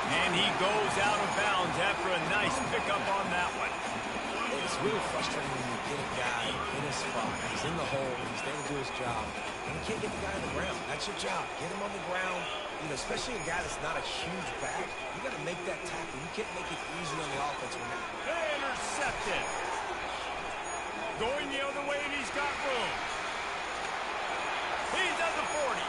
And he goes out of bounds after a nice pickup on that one. It's really frustrating when you get a guy in a spot. He's in the hole. He's there to do his job. And you can't get the guy on the ground. That's your job. Get him on the ground. You know, especially a guy that's not a huge back. You got to make that tackle. You can't make it easy on the offense. Intercepted. Going the other way, and he's got room. He's at the 40.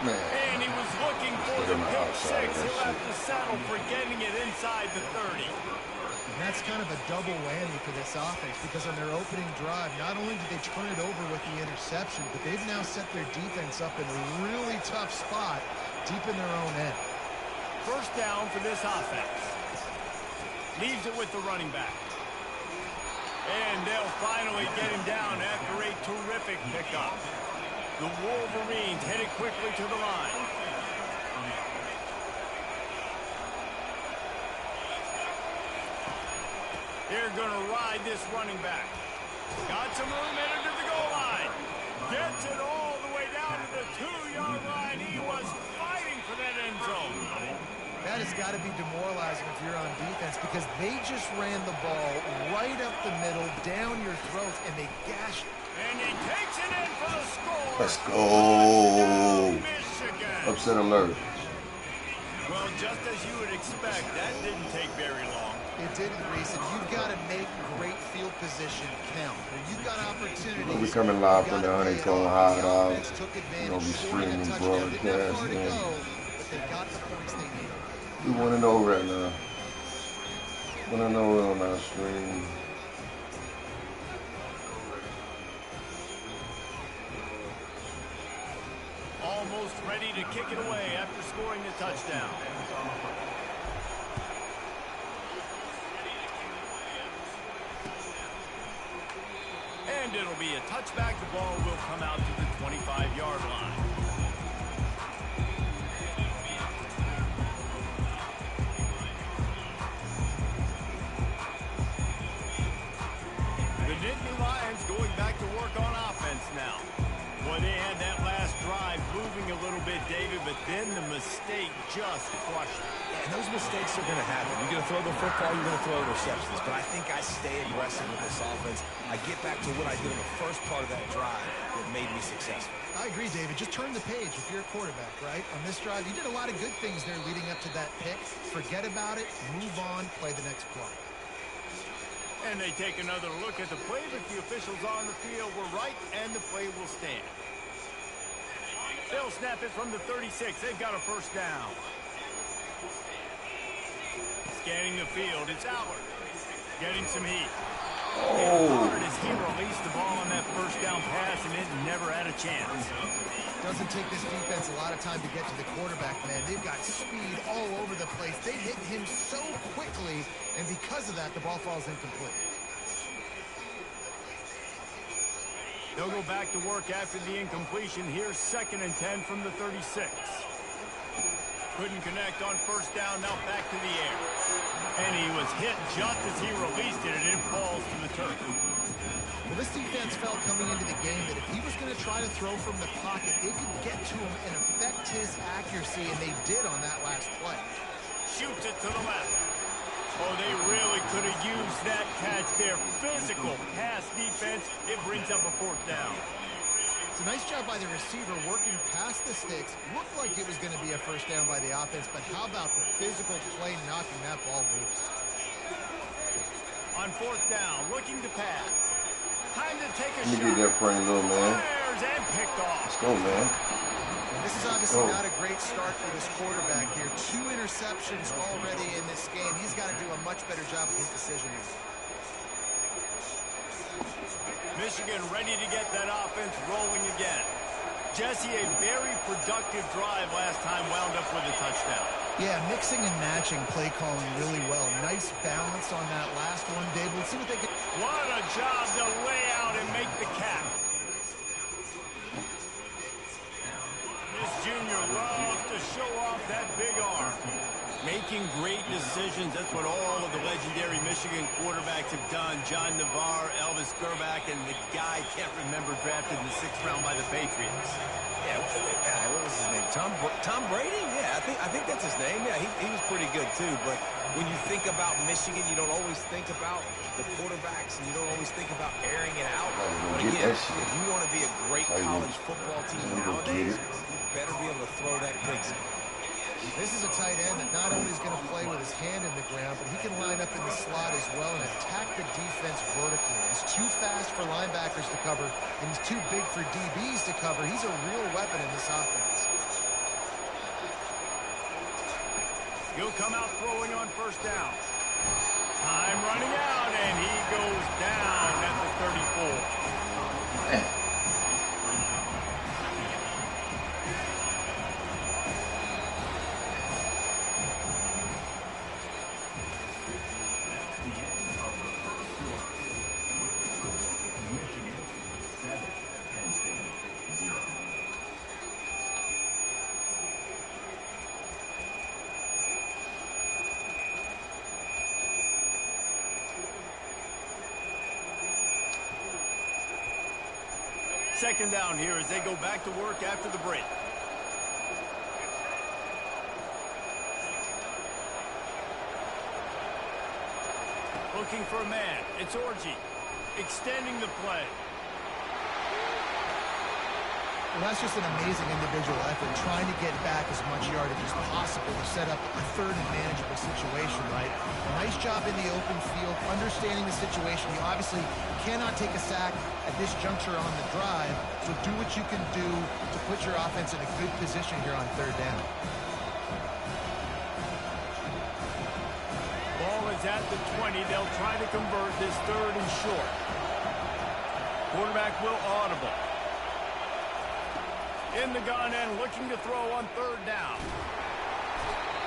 Man. And he was looking for the pick 6. He'll have to settle for getting it inside the 30. And that's kind of a double whammy for this offense because on their opening drive, not only did they turn it over with the interception, but they've now set their defense up in a really tough spot deep in their own end. First down for this offense. Leaves it with the running back. And they'll finally get him down after a terrific pickup. The Wolverines headed quickly to the line. They're going to ride this running back. Got some room headed to the goal line. Gets it all the way down to the 2-yard line. He was fighting for that end zone. That has got to be demoralizing if you're on defense because they just ran the ball right up the middle, down your throat, and they gashed. And he takes it in for the score. Let's go. Michigan. Upset alert. Well, just as you would expect, that didn't take very long. It didn't, Reese, and you've got to make great field position count. When you've got opportunities. We coming live from the Honeycomb hideout. Took You know, advantage, we scored a streaming touchdown. Didn't have broadcast, far to man. go, but they got the points they needed. We want to know right now. Want to know on our stream. Almost ready to kick it away after scoring the touchdown. And it'll be a touchback. The ball will come out to the 25-yard line. The Nittany Lions going back to work on offense now. Boy, they had that last drive moving a little bit, David, but then the mistake just crushed it. Yeah, and those mistakes are going to happen. You're going to throw the football, you're going to throw interceptions. But I think I stay aggressive with this offense. I get back to what I did in the first part of that drive that made me successful. I agree, David. Just turn the page if you're a quarterback, right? On this drive, you did a lot of good things there leading up to that pick. Forget about it, move on, play the next play. And they take another look at the play, but the officials on the field were right, and the play will stand. They'll snap it from the 36. They've got a first down. Scanning the field, it's Allard. Getting some heat. Hard as he released the ball on that first down pass, and it never had a chance. Doesn't take this defense a lot of time to get to the quarterback, man. They've got speed all over the place. They hit him so quickly, and because of that, the ball falls incomplete. They'll go back to work after the incompletion. Here's 2nd and 10 from the 36. Couldn't connect on first down, now back to the air. And he was hit just as he released it, and it falls to the turf. Well, this defense felt coming into the game that if he was going to try to throw from the pocket, they could get to him and affect his accuracy, and they did on that last play. Shoots it to the left. Oh, they really could have used that catch there. Physical pass defense. It brings up a 4th down. It's a nice job by the receiver working past the sticks. Looked like it was going to be a first down by the offense, but how about the physical play knocking that ball loose? On 4th down, looking to pass. Time to take a Let me shot. get that for you, little man. Fires and picked off. Let's go, man. And this is obviously not a great start for this quarterback here. 2 interceptions already in this game. He's got to do a much better job of his decision making. Michigan ready to get that offense rolling again. Jesse, a very productive drive last time, wound up with a touchdown. Yeah, mixing and matching play calling really well. Nice balance on that last one, Dave. Let's see what they can... What a job to lay out and make the catch. This junior loves to show off that big arm. Making great decisions, that's what all of the legendary Michigan quarterbacks have done. John Navarre, Elvis Gerbach, and the guy, can't remember, drafted in the 6th round by the Patriots. Yeah, what was his name? Tom Brady? Yeah, I think that's his name. Yeah, he was pretty good too. But when you think about Michigan, you don't always think about the quarterbacks, and you don't always think about airing it out. But again, if you want to be a great college football team nowadays, you better be able to throw that quicksand. This is a tight end that not only is going to play with his hand in the ground, but he can line up in the slot as well and attack the defense vertically. He's too fast for linebackers to cover, and he's too big for DBs to cover. He's a real weapon in this offense. He'll come out throwing on first down. Time running out, and he goes down at the 34. Second down here as they go back to work after the break. Looking for a man. It's Orji. Extending the play. Well, that's just an amazing individual effort, trying to get back as much yardage as possible to set up a third and manageable situation, right? Nice job in the open field, understanding the situation. You obviously cannot take a sack at this juncture on the drive, so do what you can do to put your offense in a good position here on 3rd down. Ball is at the 20. They'll try to convert this 3rd and short. Quarterback will audible. In the gun and looking to throw on third down.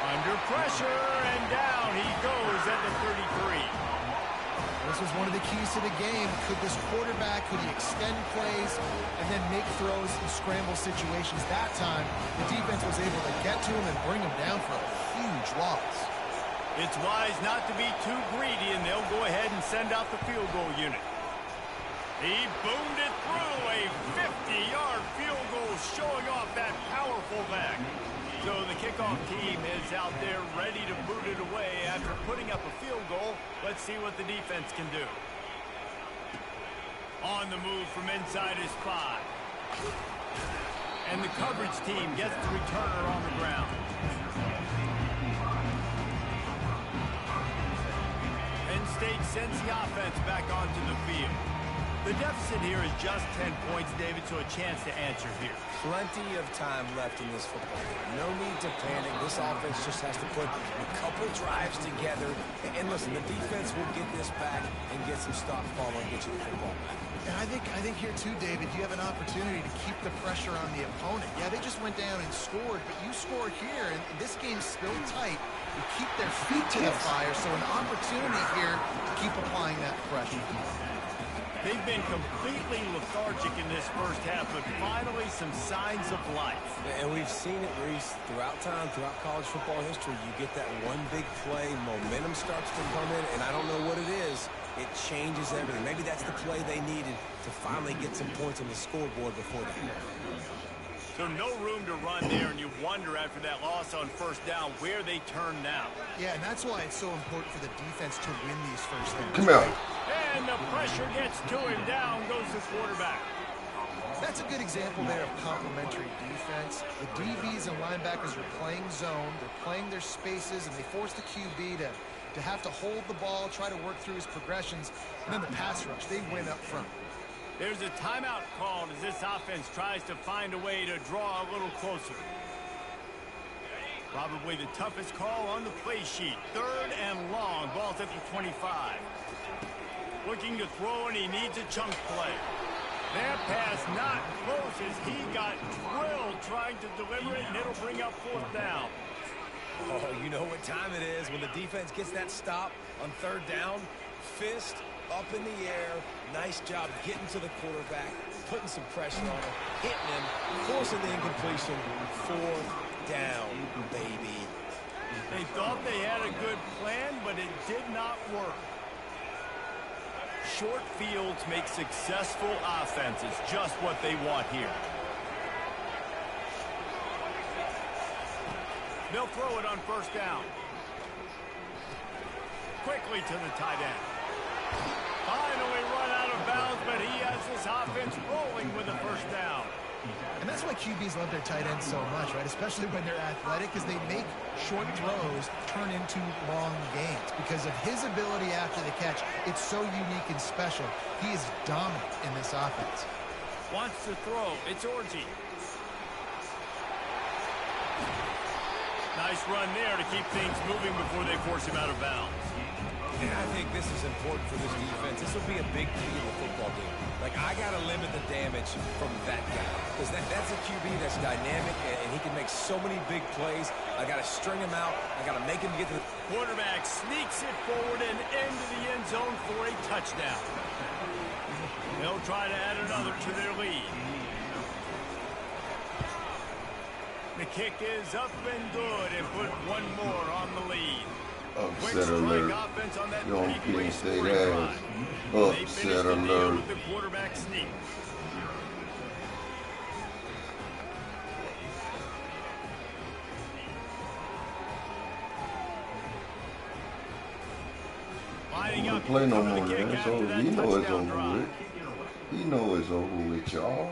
Under pressure and down he goes at the 33. This was one of the keys to the game. Could this quarterback, could he extend plays and then make throws in scramble situations? That time, the defense was able to get to him and bring him down for a huge loss. It's wise not to be too greedy, and they'll go ahead and send out the field goal unit. He boomed it through a 50-yard field goal, showing off that powerful back. So the kickoff team is out there ready to boot it away after putting up a field goal. Let's see what the defense can do. On the move from inside his 5. And the coverage team gets the returner on the ground. Penn State sends the offense back onto the field. The deficit here is just 10 points, David, so a chance to answer here. Plenty of time left in this football game. No need to panic. This offense just has to put a couple drives together. And listen, the defense will get this back and get some stop following and get you the football back. And I think here too, David, you have an opportunity to keep the pressure on the opponent. Yeah, they just went down and scored, but you score here, and this game's still tight. You keep their feet to the fire, so an opportunity here to keep applying that pressure. They've been completely lethargic in this first half, but finally some signs of life. And we've seen it, Reese, throughout time, throughout college football history. You get that one big play, momentum starts to come in, and I don't know what it is. It changes everything. Maybe that's the play they needed to finally get some points on the scoreboard before that. So no room to run there, and you wonder after that loss on first down where they turn now. Yeah, and that's why it's so important for the defense to win these first downs. Come here. And the pressure gets to him. Down goes the quarterback. That's a good example there of complementary defense. The DBs and linebackers are playing zone. They're playing their spaces, and they force the QB to have to hold the ball, try to work through his progressions, and then the pass rush, they win up front. There's a timeout called as this offense tries to find a way to draw a little closer. Probably the toughest call on the play sheet. Third and long. Ball's at the 25. Looking to throw, and he needs a chunk play. That pass not close as he got drilled trying to deliver it, and it'll bring up fourth down. Oh, you know what time it is when the defense gets that stop on third down. Fist up in the air. Nice job getting to the quarterback, putting some pressure on him, hitting him, forcing the incompletion. Fourth down, baby. They thought they had a good plan, but it did not work. Short fields make successful offenses, just what they want here. They'll throw it on first down. Quickly to the tight end. Finally run out of bounds, but he has this offense rolling with a first down. And that's why QBs love their tight ends so much, right? Especially when they're athletic, because they make short throws turn into long gains. Because of his ability after the catch, it's so unique and special. He is dominant in this offense. Wants to throw. It's Orgy. Nice run there to keep things moving before they force him out of bounds. And I think this is important for this defense. This will be a big key in the football game. Like, I got to limit the damage from that guy. Because that's a QB that's dynamic, and he can make so many big plays. I got to string him out. I got to make him get to the quarterback. Sneaks it forward and into the end zone for a touchdown. They'll try to add another to their lead. The kick is up and good, and put one more on the lead. Upset alert. You don't get say that. Upset alert. The quarterback sneak. Don't play no more, man. It's over. You know it's over with. You know it's over with, y'all.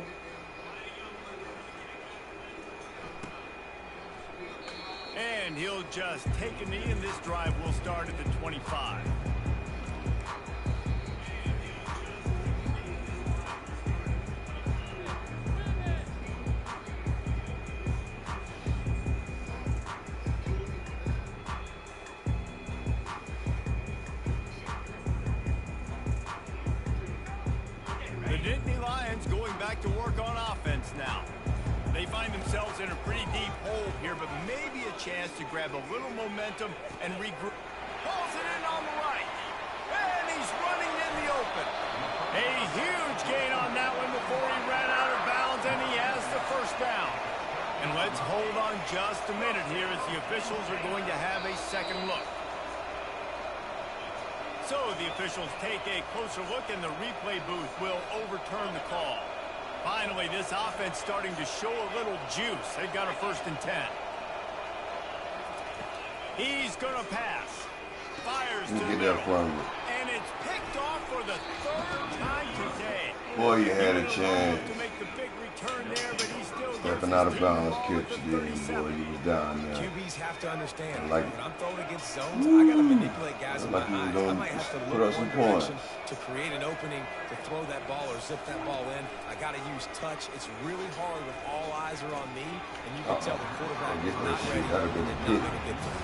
And he'll just take a knee, and this drive will start at the 25. The Nittany Lions going back to work on offense now. They find themselves in a pretty deep hole here, but maybe a chance to grab a little momentum and regroup. Pulls it in on the right. And he's running in the open. A huge gain on that one before he ran out of bounds, and he has the first down. And let's hold on just a minute here as the officials are going to have a second look. So the officials take a closer look, and the replay booth will overturn the call. Finally, this offense starting to show a little juice. They've got a 1st and 10. He's going to pass. Fires to the middle. And it's picked off for the 3rd time today. Boy, you had a chance. To make the big return there, but he still Stepping out of bounds, catch you, boy. You was down there. QBs have to understand, like when I'm throwing against zones, I got to manipulate guys in my eyes. I might have to put look up some one points direction to create an opening to throw that ball or zip that ball in. I got to use touch. It's really hard when all eyes are on me, and you can tell the quarterback is not ready and not going to get through.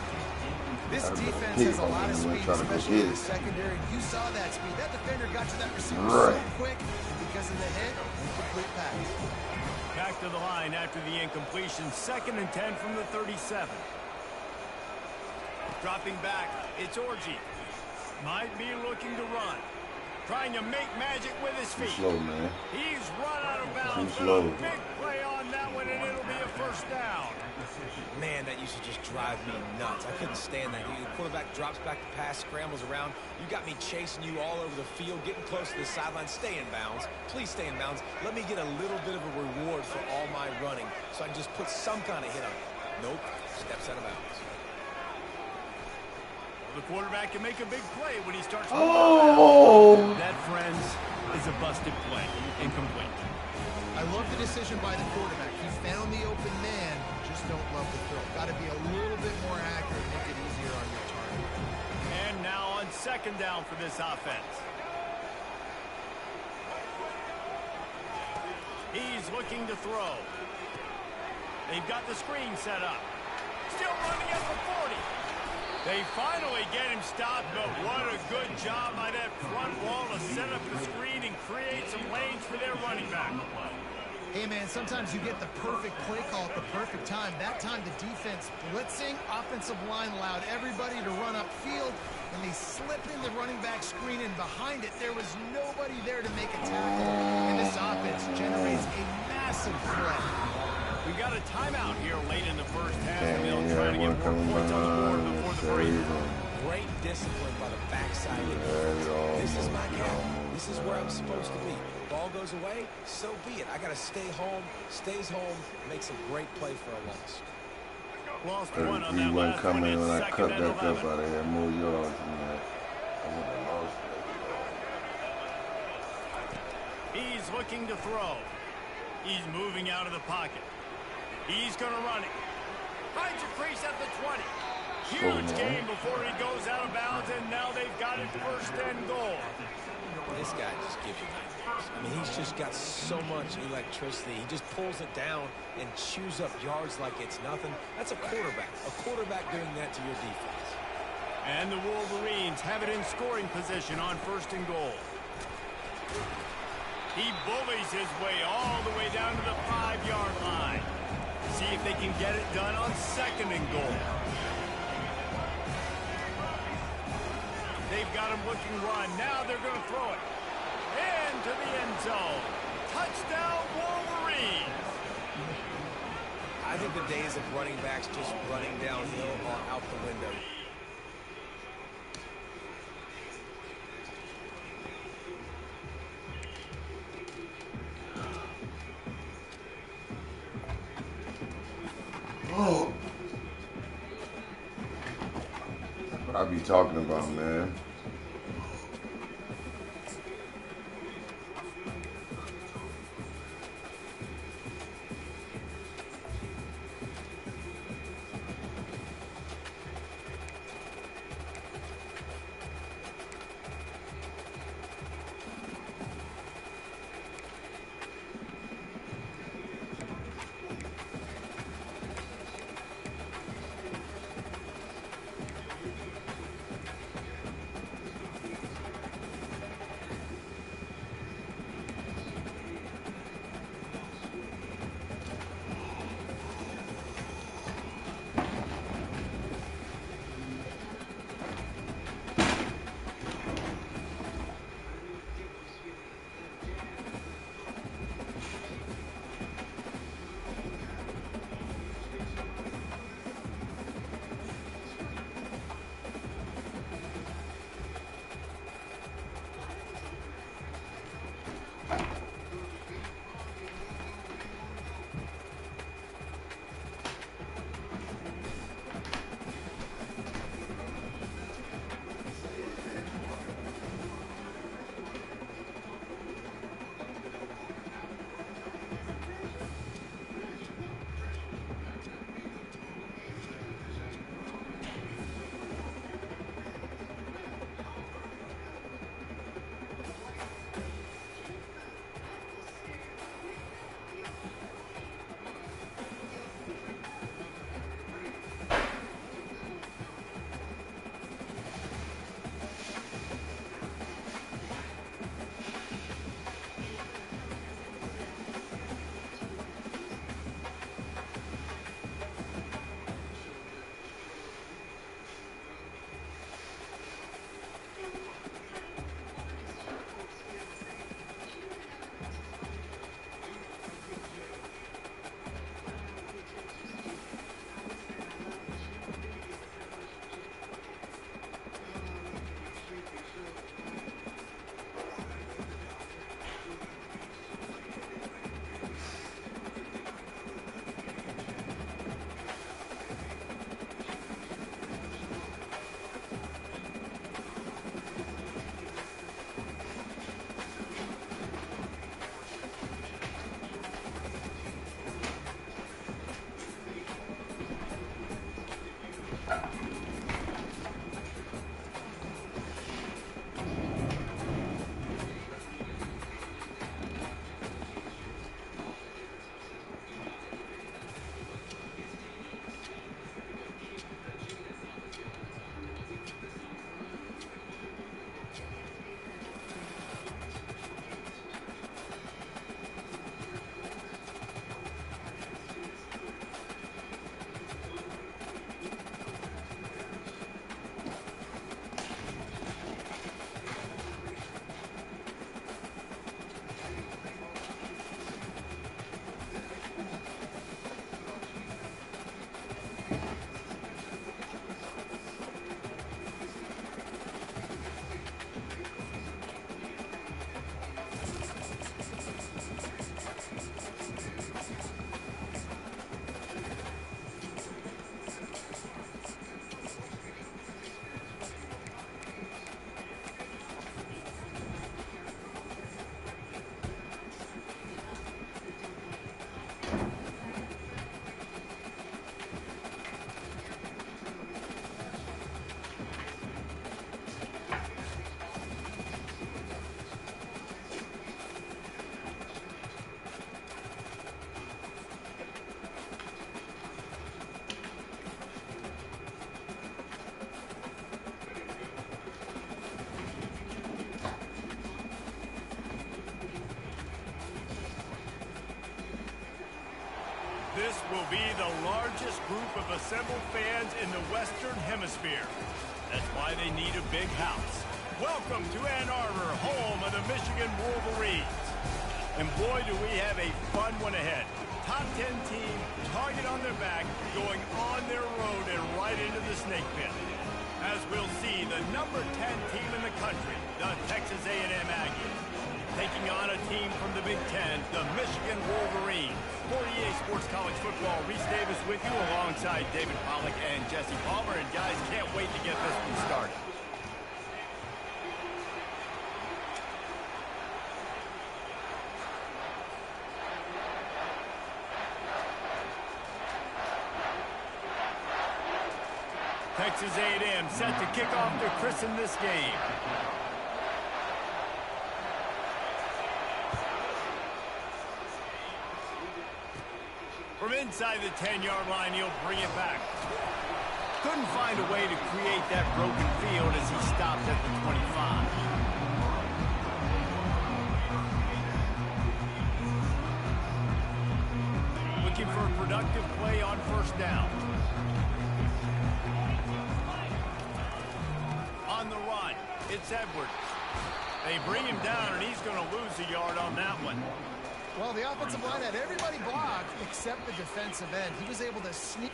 This defense has a lot of speed, especially in the secondary. You saw that speed. That defender got to that receiver so quick, and because of the hit, incomplete pass. Back to the line after the incompletion. 2nd and 10 from the 37. Dropping back, it's Orji. Might be looking to run. Trying to make magic with his feet. Too slow, man. He's run out of bounds. Too slow. Big play on that one, and it'll be a 1st down. Man, that used to just drive me nuts. I couldn't stand that. The quarterback drops back to pass, scrambles around. You got me chasing you all over the field, getting close to the sideline. Stay in bounds. Please stay in bounds. Let me get a little bit of a reward for all my running so I can just put some kind of hit on it. Nope. Steps out of bounds. The quarterback can make a big play when he starts. Oh! That, friends, is a busted play. Incomplete. I love the decision by the quarterback. He found the open man. Just don't love the throw. Got to be a little bit more accurate, make it easier on your target. And now on 2nd down for this offense. He's looking to throw. They've got the screen set up. Still running at the 40. They finally get him stopped, but what a good job by that front wall to set up the screen and create some lanes for their running back. Hey, man, sometimes you get the perfect play call at the perfect time. That time the defense blitzing, offensive line allowed everybody to run upfield, and they slip in the running back screen, and behind it, there was nobody there to make a tackle. And this offense generates a massive play. We got a timeout here late in the 1st half, and they'll try to get more points on the board before the break. Great discipline by the backside. This is my gap. This is where I'm supposed to be. Ball goes away, so be it. I got to stay home, stays home, makes a great play for a loss. Lost one on He that wasn't last coming one. when I It's cut 2nd and back up 11. out of here, more yards than that. I would have lost that. He's looking to throw. He's moving out of the pocket. He's going to run it. Finds a crease at the 20. Huge gain before he goes out of bounds, and now they've got it 1st and goal. This guy just gives you nightmares. I mean, he's just got so much electricity. He just pulls it down and chews up yards like it's nothing. That's a quarterback. A quarterback doing that to your defense. And the Wolverines have it in scoring position on 1st and goal. He bullies his way all the way down to the 5-yard line. See if they can get it done on 2nd and goal. They've got him looking run. Now they're going to throw it. Into the end zone. Touchdown, Wolverines. I think the days of running backs just running downhill are out the window. Oh. What I be talking about, man. This will be the largest group of assembled fans in the Western Hemisphere. That's why they need a big house. Welcome to Ann Arbor, home of the Michigan Wolverines. And boy, do we have a fun one ahead. Top 10 team, target on their back, going on their road and right into the snake pit. As we'll see, the number 10 team in the country, the Texas A&M Aggies, taking on a team from the Big Ten, the Michigan Wolverines. For EA Sports College Football, Reese Davis with you alongside David Pollack and Jesse Palmer. And guys, can't wait to get this one started. Texas A&M set to kick off to christen this game. From inside the 10-yard line, he'll bring it back. Couldn't find a way to create that broken field as he stopped at the 25. Looking for a productive play on first down. On the run, it's Edwards. They bring him down, and he's going to lose a yard on that one. Well, the offensive line had everybody blocked except the defensive end. He was able to sneak.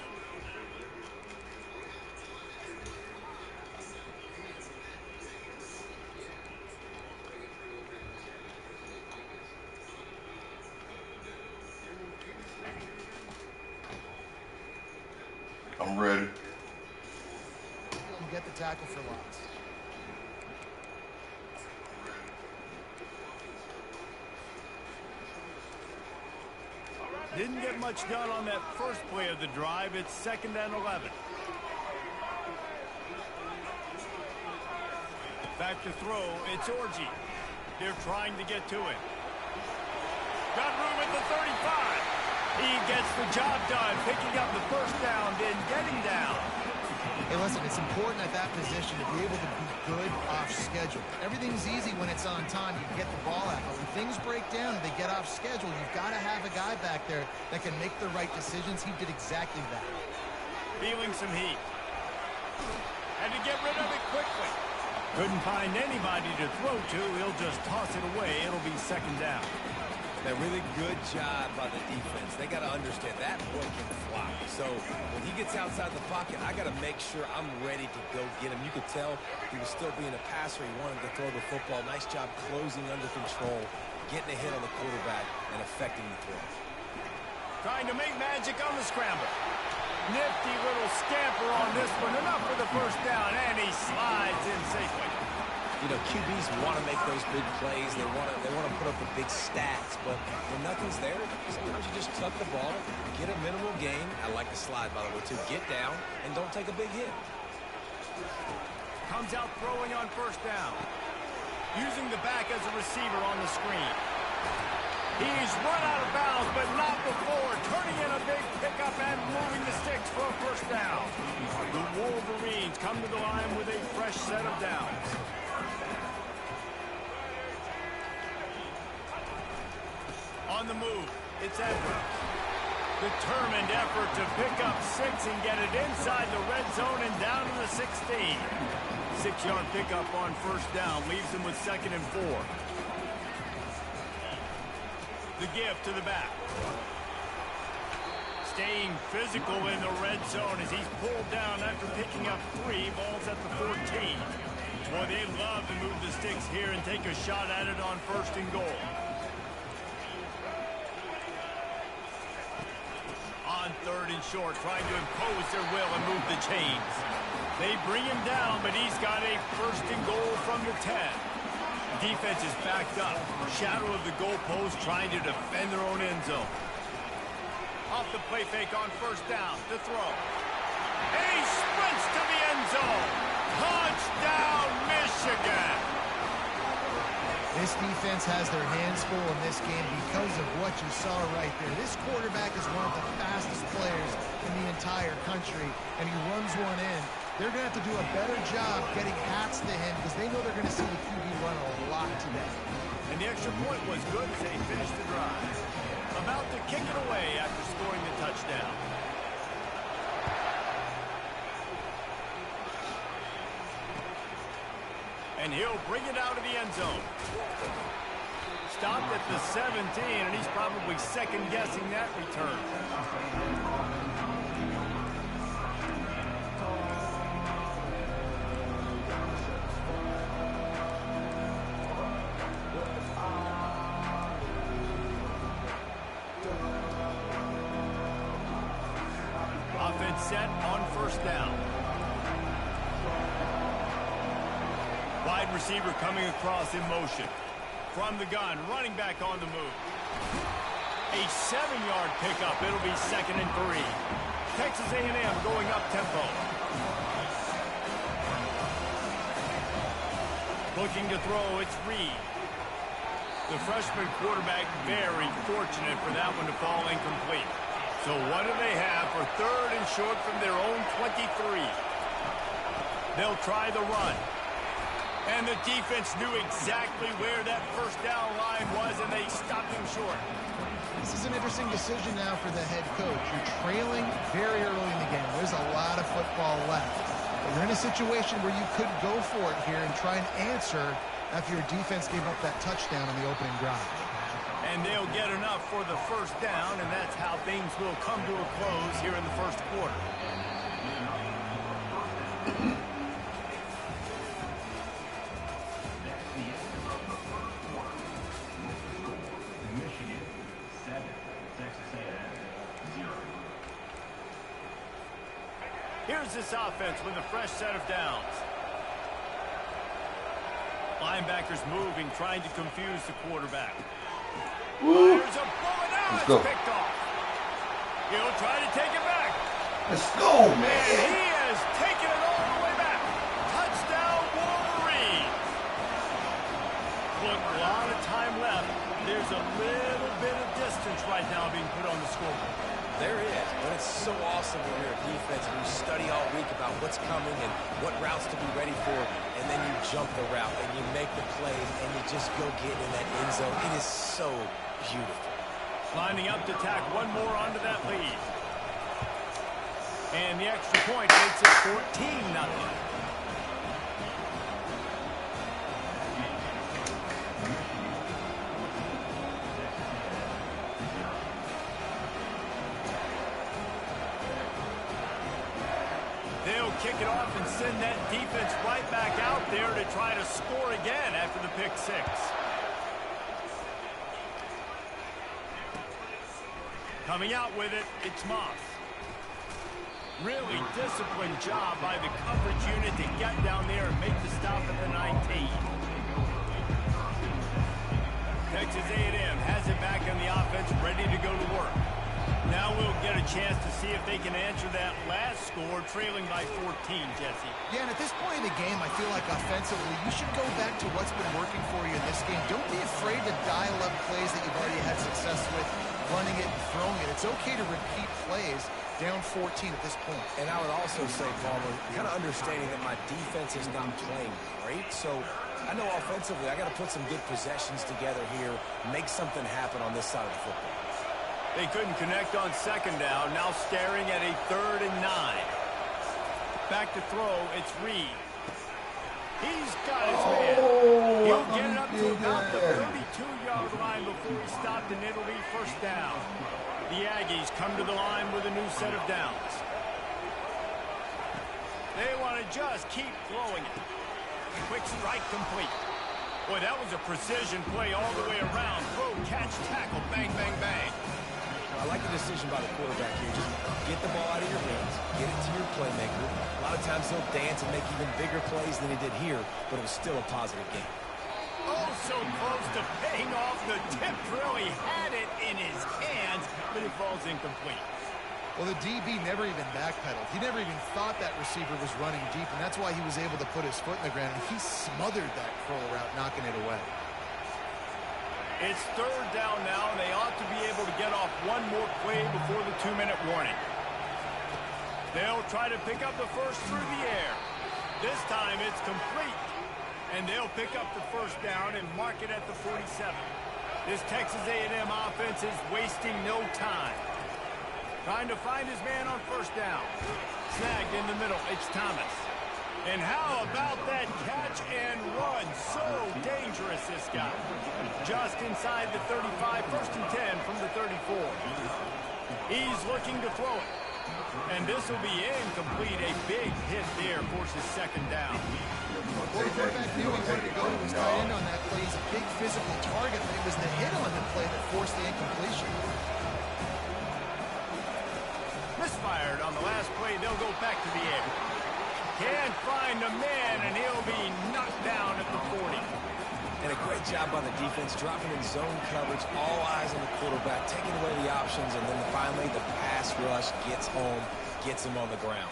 I'm ready. And get the tackle for loss. Didn't get much done on that first play of the drive. It's 2nd and 11. Back to throw. It's Orji. They're trying to get to it. Got room at the 35. He gets the job done, picking up the first down, then getting down. Hey, listen, it's important at that position to be able to be good off schedule. Everything's easy when it's on time. You can get the ball out. But when things break down and they get off schedule, you've got to have a guy back there that can make the right decisions. He did exactly that. Feeling some heat. Had to get rid of it quickly. Couldn't find anybody to throw to. He'll just toss it away. It'll be 2nd down. A really good job by the defense. They got to understand that boy can fly. So when he gets outside the pocket, I got to make sure I'm ready to go get him. You could tell he was still being a passer. He wanted to throw the football. Nice job closing under control, getting a hit on the quarterback, and affecting the throw. Trying to make magic on the scramble. Nifty little scamper on this one. Enough for the first down, and he slides in safely. You know, QBs want to make those big plays. They want to put up the big stats. But when nothing's there, sometimes you just tuck the ball, get a minimal gain. I like the slide, by the way, too. Get down and don't take a big hit. Comes out throwing on first down. Using the back as a receiver on the screen. He's run out of bounds, but not before. Turning in a big pickup and moving the sticks for a first down. The Wolverines come to the line with a fresh set of downs. On the move, it's Edwards. Determined effort to pick up 6 and get it inside the red zone and down to the 16. 6-yard pickup on first down leaves him with 2nd and 4. The give to the back. Staying physical in the red zone as he's pulled down after picking up 3 balls at the 14. Boy, they love to move the sticks here and take a shot at it on 1st and goal. On 3rd and short, trying to impose their will and move the chains. They bring him down, but he's got a 1st and goal from the 10. Defense is backed up. Shadow of the goalpost trying to defend their own end zone. Off the play fake on first down to throw. And he sprints to the end zone. Touchdown, Michigan! This defense has their hands full in this game because of what you saw right there. This quarterback is one of the fastest players in the entire country, and he runs one in. They're going to have to do a better job getting hats to him because they know they're going to see the QB run a lot today. And the extra point was good as they finished the drive. About to kick it away after scoring the touchdown. And he'll bring it out of the end zone. Stopped at the 17, and he's probably second-guessing that return. Offense set on first down. Wide receiver coming across in motion. From the gun, running back on the move. A 7-yard pickup. It'll be 2nd and 3. Texas A&M going up tempo. Looking to throw, it's Reed. The freshman quarterback very fortunate for that one to fall incomplete. So what do they have for 3rd and short from their own 23? They'll try the run. And the defense knew exactly where that first down line was, and they stopped him short. This is an interesting decision now for the head coach. You're trailing very early in the game. There's a lot of football left. But you're in a situation where you could go for it here and try and answer after your defense gave up that touchdown on the opening drive. And they'll get enough for the first down, and that's how things will come to a close here in the first quarter. Here's this offense with a fresh set of downs. Linebackers moving, trying to confuse the quarterback. Woo. There's a bullet out. Let's It's go. picked off. He'll try to take it back. Let's go, And man. he has taken it all the way back. Touchdown, Wolverine. Look, a lot of time left. There's a little bit of distance right now being put on the scoreboard. There is, but it's so awesome when you're a defense and you study all week about what's coming and what routes to be ready for, and then you jump the route and you make the play and you just go get in that end zone. It is so beautiful. Lining up to tack one more onto that lead. And the extra point makes it 14-0. They'll kick it off and send that defense right back out there to try to score again after the pick six. Coming out with it, it's Moss. Really disciplined job by the coverage unit to get down there and make the stop at the 19. Texas A&M has it back on the offense, ready to go to work. Now we'll get a chance to see if they can answer that last score, trailing by 14, Jesse. Yeah, and at this point in the game, I feel like offensively, you should go back to what's been working for you in this game. Don't be afraid to dial up plays that you've already had success with, running it and throwing it. It's okay to repeat plays down 14 at this point. And I would also say, Palmer, kind of understanding that my defense is not playing great, so I know offensively I got to put some good possessions together here, make something happen on this side of the football. They couldn't connect on second down, now staring at a 3rd and 9. Back to throw, it's Reed. He's got his man. He'll get it up to about the 32-yard line before he stopped, and it'll be first down. The Aggies come to the line with a new set of downs. They want to just keep throwing it. Quick strike complete. Boy, that was a precision play all the way around. Throw, catch, tackle, bang, bang, bang. I like the decision by the quarterback here. Just get the ball out of your hands, get it to your playmaker. A lot of times he'll dance and make even bigger plays than he did here, but it was still a positive game. Oh, so close to paying off. The tip really had it in his hands, but it falls incomplete. Well, the DB never even backpedaled. He never even thought that receiver was running deep, and that's why he was able to put his foot in the ground. And he smothered that curl route, knocking it away. It's 3rd down now, and they ought to be able to get off one more play before the 2-minute warning. They'll try to pick up the first through the air. This time it's complete, and they'll pick up the first down and mark it at the 47. This Texas A&M offense is wasting no time. Trying to find his man on first down. Snagged in the middle. It's Thomas. And how about that catch and run? So dangerous, this guy. Just inside the 35, 1st and 10 from the 34. He's looking to throw it. And this will be incomplete. A big hit there forces 2nd down. Well, the quarterback knew he wanted to go to his tight end on that play. He's a big physical target, but it was the hit on the play that forced the incompletion. Misfired on the last play. They'll go back to the air. Can't find a man, and he'll be knocked down at the 40. And a great job by the defense, dropping in zone coverage, all eyes on the quarterback, taking away the options, and then finally the pass rush gets home, gets him on the ground.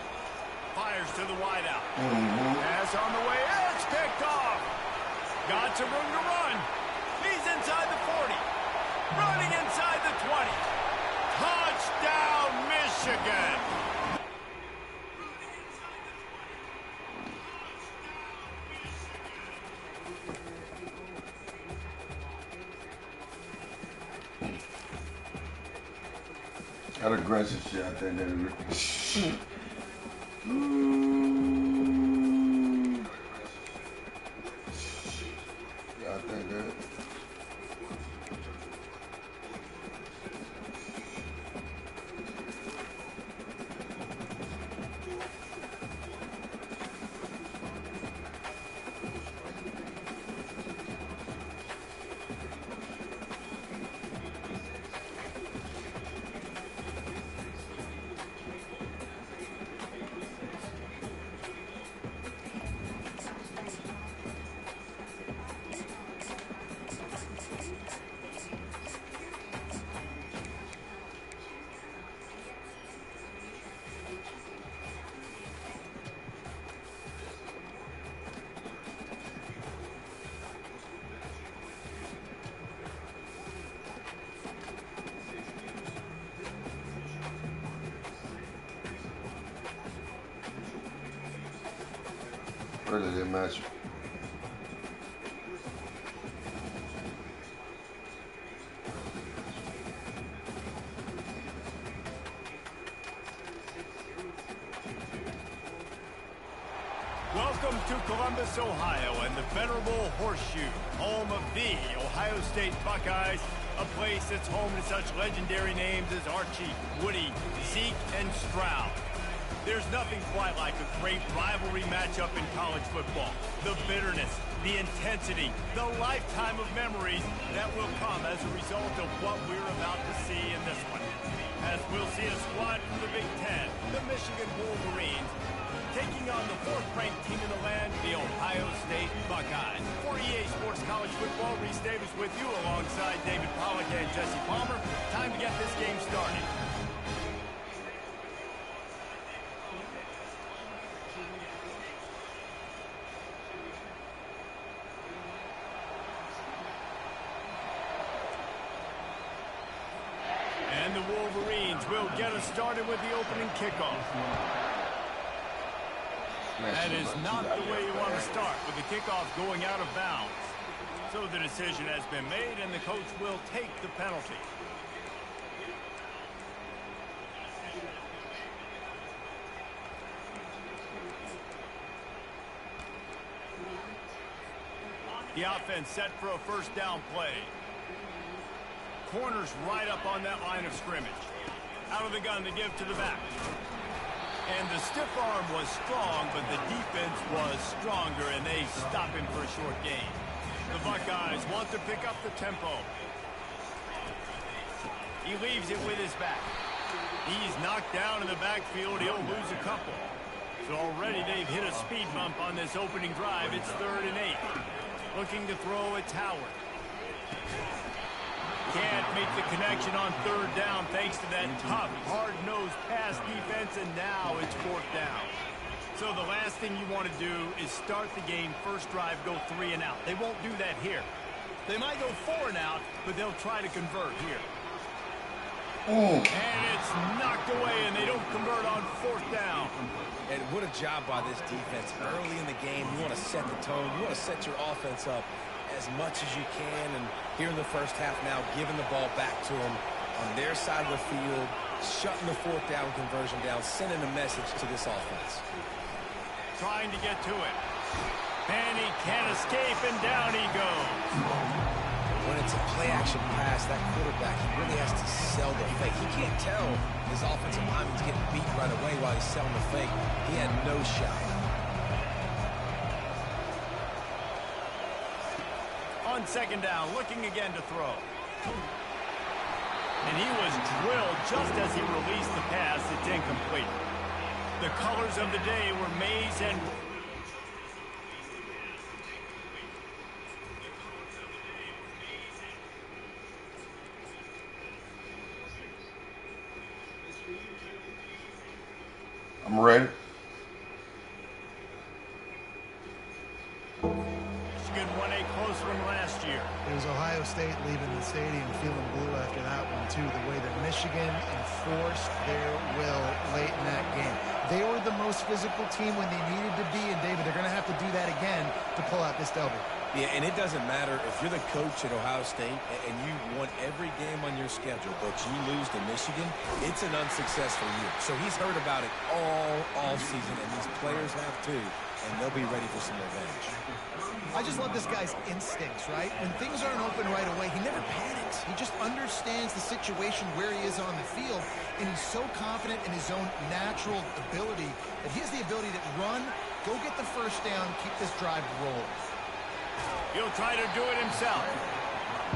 Fires to the wideout. Pass on the way. It's picked off. Got some room to run. He's inside the 40. Running inside the 20. Touchdown, Michigan. That aggressive shit, I think that yeah, I think that. Really didn't match. Welcome to Columbus, Ohio, and the venerable Horseshoe, home of the Ohio State Buckeyes, a place that's home to such legendary names as Archie, Woody, Zeke, and Stroud. There's nothing quite like a great rivalry matchup in college football. The bitterness, the intensity, the lifetime of memories that will come as a result of what we're about to see in this one. As we'll see a squad from the Big Ten, the Michigan Wolverines, taking on the 4th-ranked team in the land, the Ohio State Buckeyes. For EA Sports College Football, Reese Davis with you alongside David Pollack and Jesse Palmer. Time to get this game started. And the Wolverines will get us started with the opening kickoff. That is not the way you want to start, with the kickoff going out of bounds. So the decision has been made, and the coach will take the penalty. The offense set for a 1st down play. Corners right up on that line of scrimmage. Out of the gun to give to the back. And the stiff arm was strong, but the defense was stronger, and they stop him for a short gain. The Buckeyes want to pick up the tempo. He leaves it with his back. He's knocked down in the backfield. He'll lose a couple. So already they've hit a speed bump on this opening drive. It's 3rd and 8. Looking to throw, it's Howard. Can't make the connection on 3rd down thanks to that tough, hard-nosed pass defense, and now it's 4th down. So the last thing you want to do is start the game, first drive, go 3 and out. They won't do that here. They might go 4 and out, but they'll try to convert here. And it's knocked away, and they don't convert on 4th down. And what a job by this defense. Early in the game, you want to set the tone. You want to set your offense up. as much as you can. And here in the first half now, giving the ball back to them on their side of the field, shutting the fourth down conversion down, sending a message to this offense. Trying to get to it. And he can't escape, and down he goes. When it's a play-action pass, that quarterback, he really has to sell the fake. He can't tell his offensive lineman's getting beat right away while he's selling the fake. He had no shot. On second down, looking again to throw. And he was drilled just as he released the pass. It's incomplete. The colors of the day were maize and... I'm ready. Michigan won a close one last year. It was Ohio State leaving the stadium feeling blue after that one, too. The way that Michigan enforced their will late in that game. They were the most physical team when they needed to be, and David, they're going to have to do that again to pull out this W. Yeah, and it doesn't matter if you're the coach at Ohio State and you won every game on your schedule, but you lose to Michigan, it's an unsuccessful year. So he's heard about it all season, and these players have too, and they'll be ready for some revenge. I just love this guy's instincts, right? When things aren't open right away, he never panics. He just understands the situation where he is on the field, and he's so confident in his own natural ability that he has the ability to run, go get the first down, keep this drive rolling. He'll try to do it himself.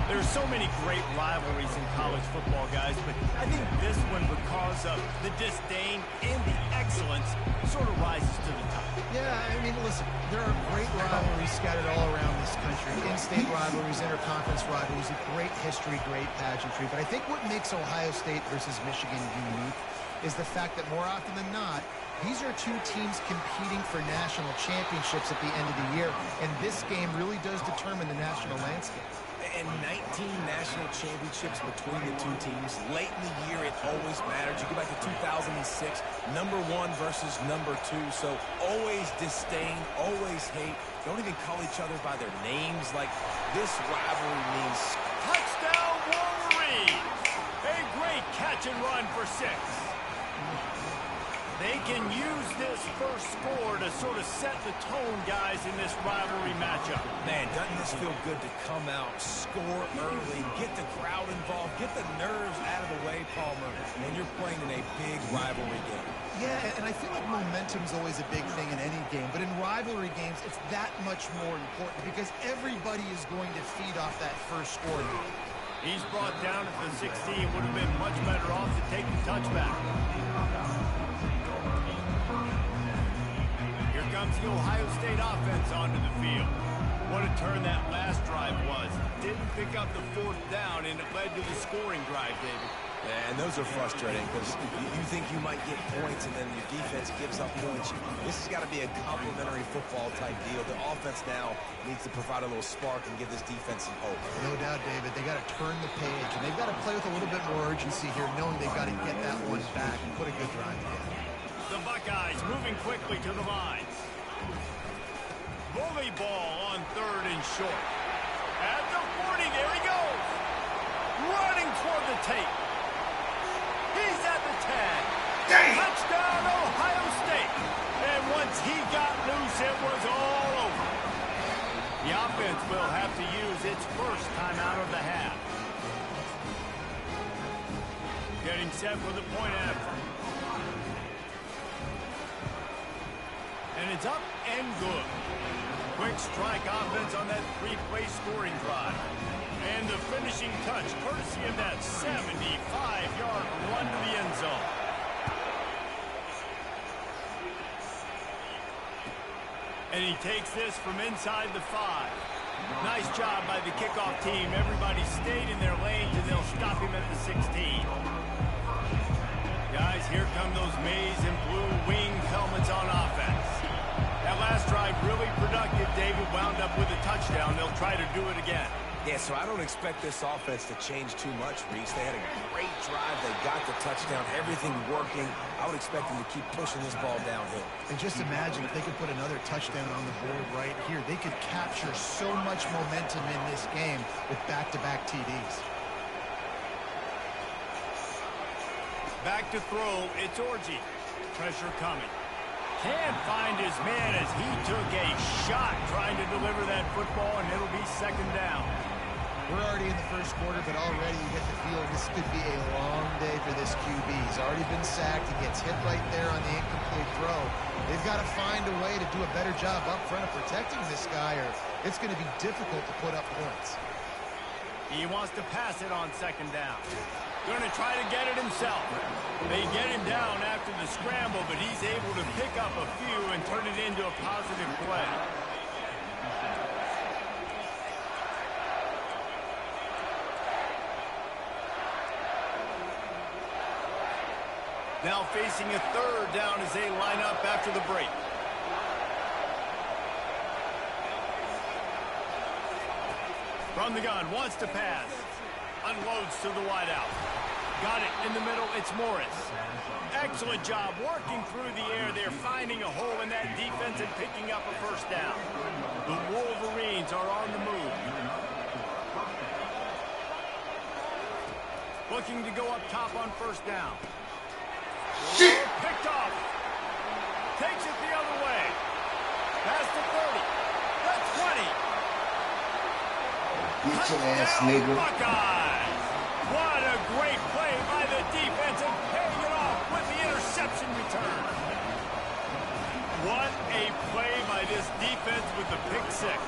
There's so many great rivalries in college football, guys, but I think this one, because of the disdain and the excellence, sort of rises to the top. Yeah, I mean, listen, there are great rivalries scattered all around this country. In-state rivalries, interconference rivalries, a great history, great pageantry. But I think what makes Ohio State versus Michigan unique is the fact that more often than not, these are two teams competing for national championships at the end of the year, and this game really does determine the national landscape. And 19 national championships between the two teams. Late in the year, it always matters. You go back to 2006, number 1 versus number 2. So always disdain, always hate. Don't even call each other by their names. Like, this rivalry means... Touchdown, Wolverines! A great catch and run for 6. They can use this first score to sort of set the tone, guys, in this rivalry matchup. Man, doesn't this feel good to come out, score early, get the crowd involved, get the nerves out of the way, Palmer, and you're playing in a big rivalry game. Yeah, and I feel like momentum's always a big thing in any game, but in rivalry games, it's that much more important because everybody is going to feed off that first score. He's brought down at the 16. Would have been much better off to take the touchback. Here comes the Ohio State offense onto the field. What a turn that last drive was. Didn't pick up the fourth down, and it led to the scoring drive, David. And those are frustrating because you think you might get points and then your defense gives up points. This has got to be a complementary football type deal. The offense now needs to provide a little spark and give this defense some hope. No doubt, David. They got to turn the page, and they've got to play with a little bit more urgency here, knowing they've got to get that one back and put a good drive together. The Buckeyes moving quickly to the line. Bully ball on 3rd and short. At the 40, there he goes. Running toward the tape. He's at the 10. Dang. Touchdown, Ohio State. And once he got loose, it was all over. The offense will have to use its first timeout of the half. Getting set for the point after. And it's up and good. Quick strike offense on that 3-play scoring drive. And the finishing touch, courtesy of that 75-yard run to the end zone. And he takes this from inside the 5. Nice job by the kickoff team. Everybody stayed in their lanes, and they'll stop him at the 16. Guys, here come those maize and blue winged helmets on offense. That last drive really productive. David wound up with a touchdown. They'll try to do it again. Yeah, so I don't expect this offense to change too much, Reese. They had a great drive. They got the touchdown, everything working. I would expect them to keep pushing this ball downhill. And just imagine if they could put another touchdown on the board right here. They could capture so much momentum in this game with back-to-back TDs. Back to throw, it's Orji. Pressure coming. Can't find his man as he took a shot trying to deliver that football, and it'll be second down. We're already in the first quarter, but already you get the feel this could be a long day for this QB. He's already been sacked. He gets hit right there on the incomplete throw. They've got to find a way to do a better job up front of protecting this guy, or it's going to be difficult to put up points. He wants to pass it on second down. Going to try to get it himself. They get him down after the scramble, but he's able to pick up a few and turn it into a positive play. Now facing a third down as they line up after the break. From the gun, wants to pass. Unloads to the wideout. Got it in the middle, it's Morris. Excellent job working through the air. They're finding a hole in that defense and picking up a first down. The Wolverines are on the move. Looking to go up top on first down. Picked off. Takes it the other way. Past the 30. The 20. Get your ass, nigga. Buckeyes. What a great play by the defense and paying it off with the interception return. What a play by this defense with the pick six.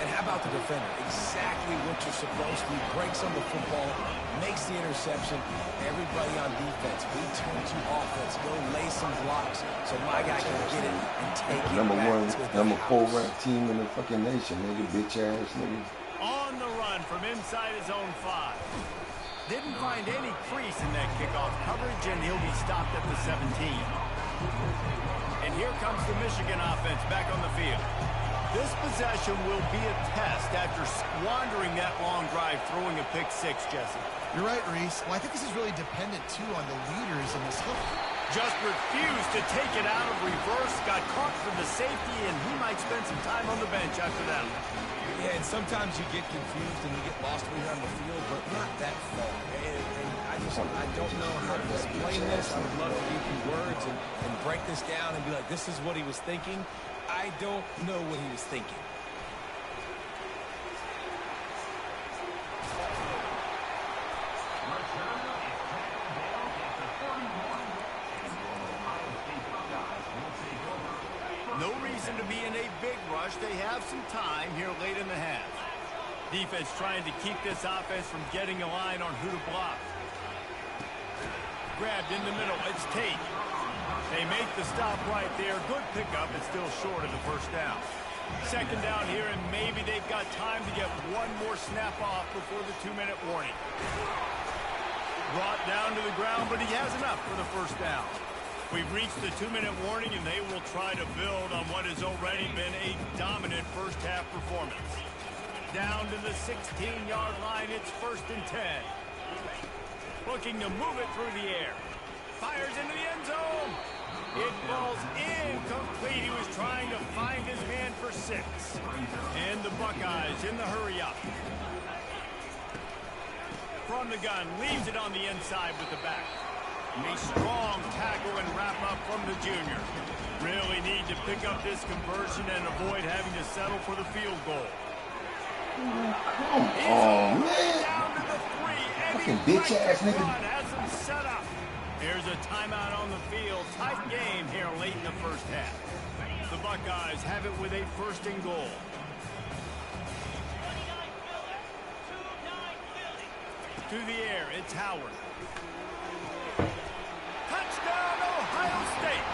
And how about the defender? Exactly what you're supposed to. He breaks on the football, makes the interception. Everybody on defense, we turn to offense. Go lay some blocks so my guy can get it and take it Number back one, to the number house. 4 ranked team in the fucking nation, nigga. Bitch ass nigga. On the run from inside his own 5. Didn't find any crease in that kickoff coverage, and he'll be stopped at the 17. And here comes the Michigan offense back on the field. This possession will be a test after squandering that long drive, throwing a pick six, Jesse. You're right, Reese. Well, I think this is really dependent, too, on the leaders in this hook. Just refused to take it out of reverse, got caught for the safety, and he might spend some time on the bench after that. Yeah, and sometimes you get confused and you get lost when you're on the field, but not that far. And I don't know how to explain this. I would love to give you words and break this down and be like, this is what he was thinking. I don't know what he was thinking. No reason to be in a big rush. They have some time here late in the half. Defense trying to keep this offense from getting a line on who to block. Grabbed in the middle. It's Tate. They make the stop right there. Good pickup. It's still short of the first down. Second down here, and maybe they've got time to get one more snap off before the 2-minute warning. Brought down to the ground, but he has enough for the first down. We've reached the 2-minute warning, and they will try to build on what has already been a dominant first-half performance. Down to the 16-yard line, it's 1st and 10. Looking to move it through the air. Fires into the end zone. It falls incomplete. He was trying to find his man for 6. And the Buckeyes in the hurry-up. From the gun, leaves it on the inside with the back. A strong tackle and wrap-up from the junior. Really need to pick up this conversion and avoid having to settle for the field goal. Come on, man. Down to the 3. Fucking bitch-ass nigga. Has him set up. Here's a timeout on the field. Tight game here late in the first half. The Buckeyes have it with a 1st and goal. To the air, it's Howard. Touchdown, Ohio State.